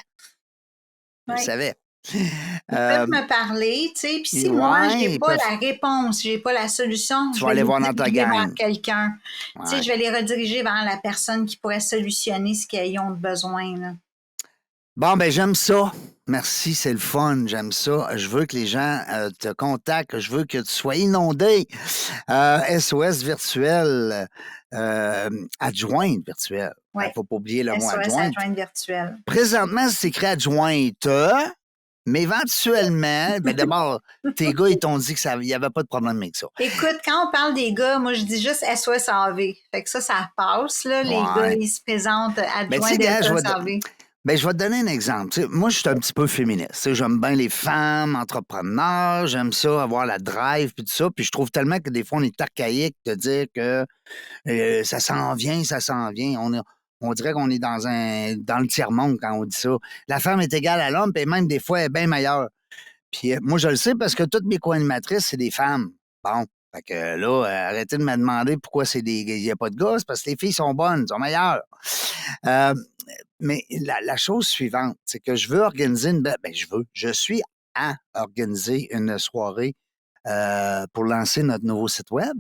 Je le Oui. savais. Ils peuvent me parler, tu sais, puis si moi, ouais, je n'ai ils pas peuvent- la réponse, je n'ai pas la solution, Tu je vas vais aller les voir dans ta diriger vers gang. quelqu'un. Tu sais, Ouais. je vais les rediriger vers la personne qui pourrait solutionner ce qu'ils ont de besoin, là. Bon, ben j'aime ça. Merci, c'est le fun. J'aime ça. Je veux que les gens te contactent. Je veux que tu sois inondé. SOS virtuel, adjointe virtuelle. Il Oui. ne faut pas oublier le mot SOS adjointe. adjointe virtuelle. Présentement, c'est écrit adjointe, mais éventuellement, ben d'abord, tes gars, ils t'ont dit qu'il n'y avait pas de problème avec ça. Écoute, quand on parle des gars, moi, je dis juste SOS AV. Fait que ça passe, là. Les Ouais. gars, ils se présentent Ben, tu adjoints sais, de gars, SOS AV. ben, je vais te donner un exemple. Tu sais, moi, je suis un petit peu féministe. Tu sais, j'aime bien les femmes, entrepreneurs, j'aime ça, avoir la drive, puis tout ça. Puis je trouve tellement que des fois, on est archaïque de dire que ça s'en vient, ça s'en vient. On dirait qu'on est dans le tiers-monde quand on dit ça. La femme est égale à l'homme, puis même des fois, elle est bien meilleure. Puis moi, je le sais parce que toutes mes co-animatrices, c'est des femmes. Bon. Fait que là, arrêtez de me demander pourquoi il n'y a pas de gars, c'est parce que les filles sont bonnes, sont meilleures. Mais la chose suivante, c'est que je veux organiser je suis à organiser une soirée pour lancer notre nouveau site web.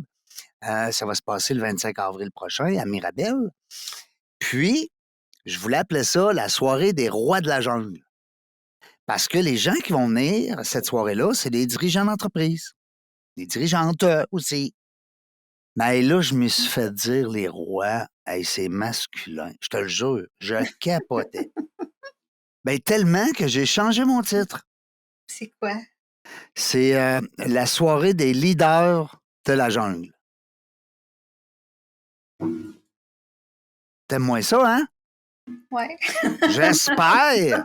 Ça va se passer le 25 avril prochain à Mirabel. Puis, je voulais appeler ça la soirée des rois de la jungle. Parce que les gens qui vont venir à cette soirée-là, c'est des dirigeants d'entreprise. Des dirigeantes aussi. Mais là, je me suis fait dire les rois, hey, c'est masculin. Je te le jure, je capotais. Ben, tellement que j'ai changé mon titre. C'est quoi? C'est la soirée des leaders de la jungle. T'aimes moins ça, hein? Ouais. J'espère!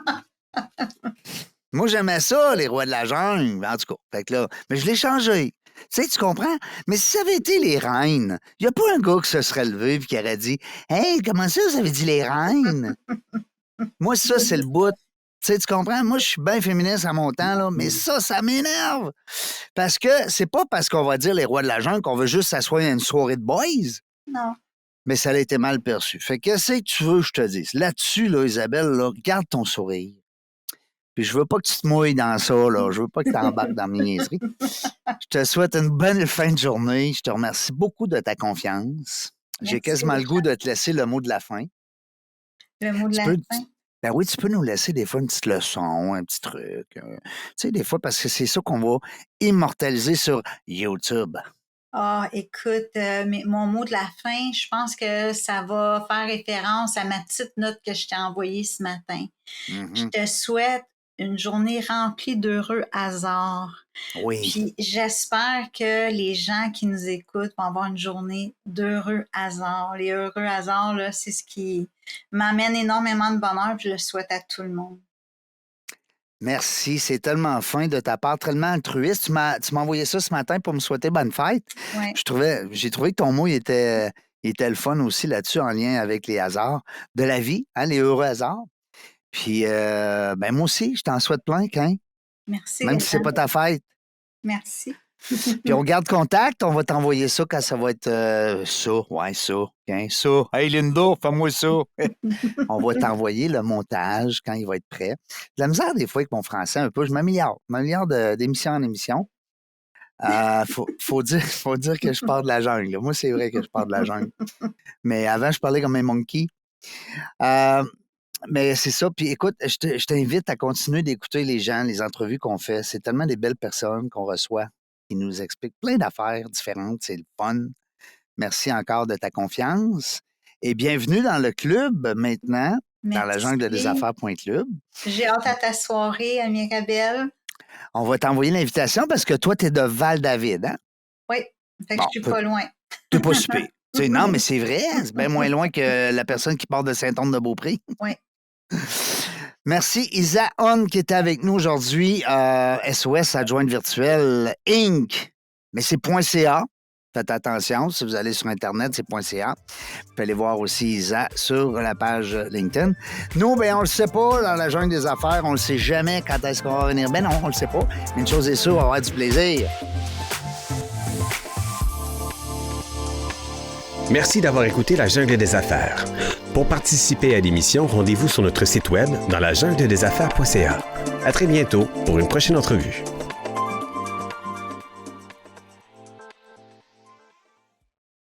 Moi, j'aimais ça, les rois de la jungle, en tout cas. Fait que là, mais je l'ai changé. Tu sais, tu comprends? Mais si ça avait été les reines, il n'y a pas un gars qui se serait levé et qui aurait dit « Hey, comment ça, vous avez dit les reines? » Moi, ça, c'est le bout. Tu sais, tu comprends? Moi, je suis bien féministe à mon temps, là, mais ça m'énerve. Parce que c'est pas parce qu'on va dire les rois de la jungle qu'on veut juste s'asseoir à une soirée de boys. Non. Mais ça a été mal perçu. Fait que qu'est-ce que tu veux que je te dise? Là-dessus, là, Isabelle, là, garde ton sourire. Puis je veux pas que tu te mouilles dans ça, là. Je veux pas que tu embarques dans mes niaiseries. Je te souhaite une bonne fin de journée. Je te remercie beaucoup de ta confiance. J'ai Merci quasiment le beaucoup. goût de te laisser le mot de la fin. Le mot de Tu la peux, fin. Ben oui, tu peux nous laisser des fois une petite leçon, un petit truc. Tu sais, des fois, parce que c'est ça qu'on va immortaliser sur YouTube. Ah, écoute, mon mot de la fin, je pense que ça va faire référence à ma petite note que je t'ai envoyée ce matin. Je Mhm. te souhaite une journée remplie d'heureux hasards. Oui. Puis j'espère que les gens qui nous écoutent vont avoir une journée d'heureux hasards. Les heureux hasards, là, c'est ce qui m'amène énormément de bonheur, puis je le souhaite à tout le monde. Merci, c'est tellement fin de ta part, tellement altruiste. Tu m'as envoyé ça ce matin pour me souhaiter bonne fête. Ouais. J'ai trouvé que ton mot il était le fun aussi là-dessus, en lien avec les hasards de la vie, hein, les heureux hasards. Puis, ben moi aussi, je t'en souhaite plein, hein, Merci, même si c'est Gaëtan. pas ta fête. Merci. Puis on garde contact, on va t'envoyer ça quand ça va être ça, ouais, ça, hein, ça. Hey Linda, fais-moi ça. On va t'envoyer le montage quand il va être prêt. J'ai de la misère des fois avec mon français un peu, je m'améliore d'émission en émission. Faut dire que je pars de la jungle, là. Moi, c'est vrai que je pars de la jungle. Mais avant, je parlais comme un monkey. Euh, mais c'est ça. Puis écoute, je t'invite à continuer d'écouter les gens, les entrevues qu'on fait. C'est tellement des belles personnes qu'on reçoit qui nous expliquent plein d'affaires différentes. C'est le fun. Merci encore de ta confiance. Et bienvenue dans le club maintenant, dans la jungle des Merci. affaires.club. J'ai hâte à ta soirée, Mirabelle. On va t'envoyer l'invitation parce que toi, tu es de Val-David, hein? Oui, fait que Bon, je suis pas loin. t'es pas super. Non, mais c'est vrai, c'est bien moins loin que la personne qui part de Saint-Anne-de-Beaupré. Oui. Merci Isa On qui était avec nous aujourd'hui. SOS Adjointe Virtuelle Inc. Mais c'est .ca. Faites attention, si vous allez sur Internet, c'est .ca. Vous pouvez aller voir aussi Isa sur la page LinkedIn. Nous, ben on le sait pas, dans la jungle des affaires, on le sait jamais quand est-ce qu'on va revenir. Ben non, on le sait pas. Mais une chose est sûre, on va avoir du plaisir. Merci d'avoir écouté La Jungle des Affaires. Pour participer à l'émission, rendez-vous sur notre site web dans la jungle des affaires.ca. À très bientôt pour une prochaine entrevue.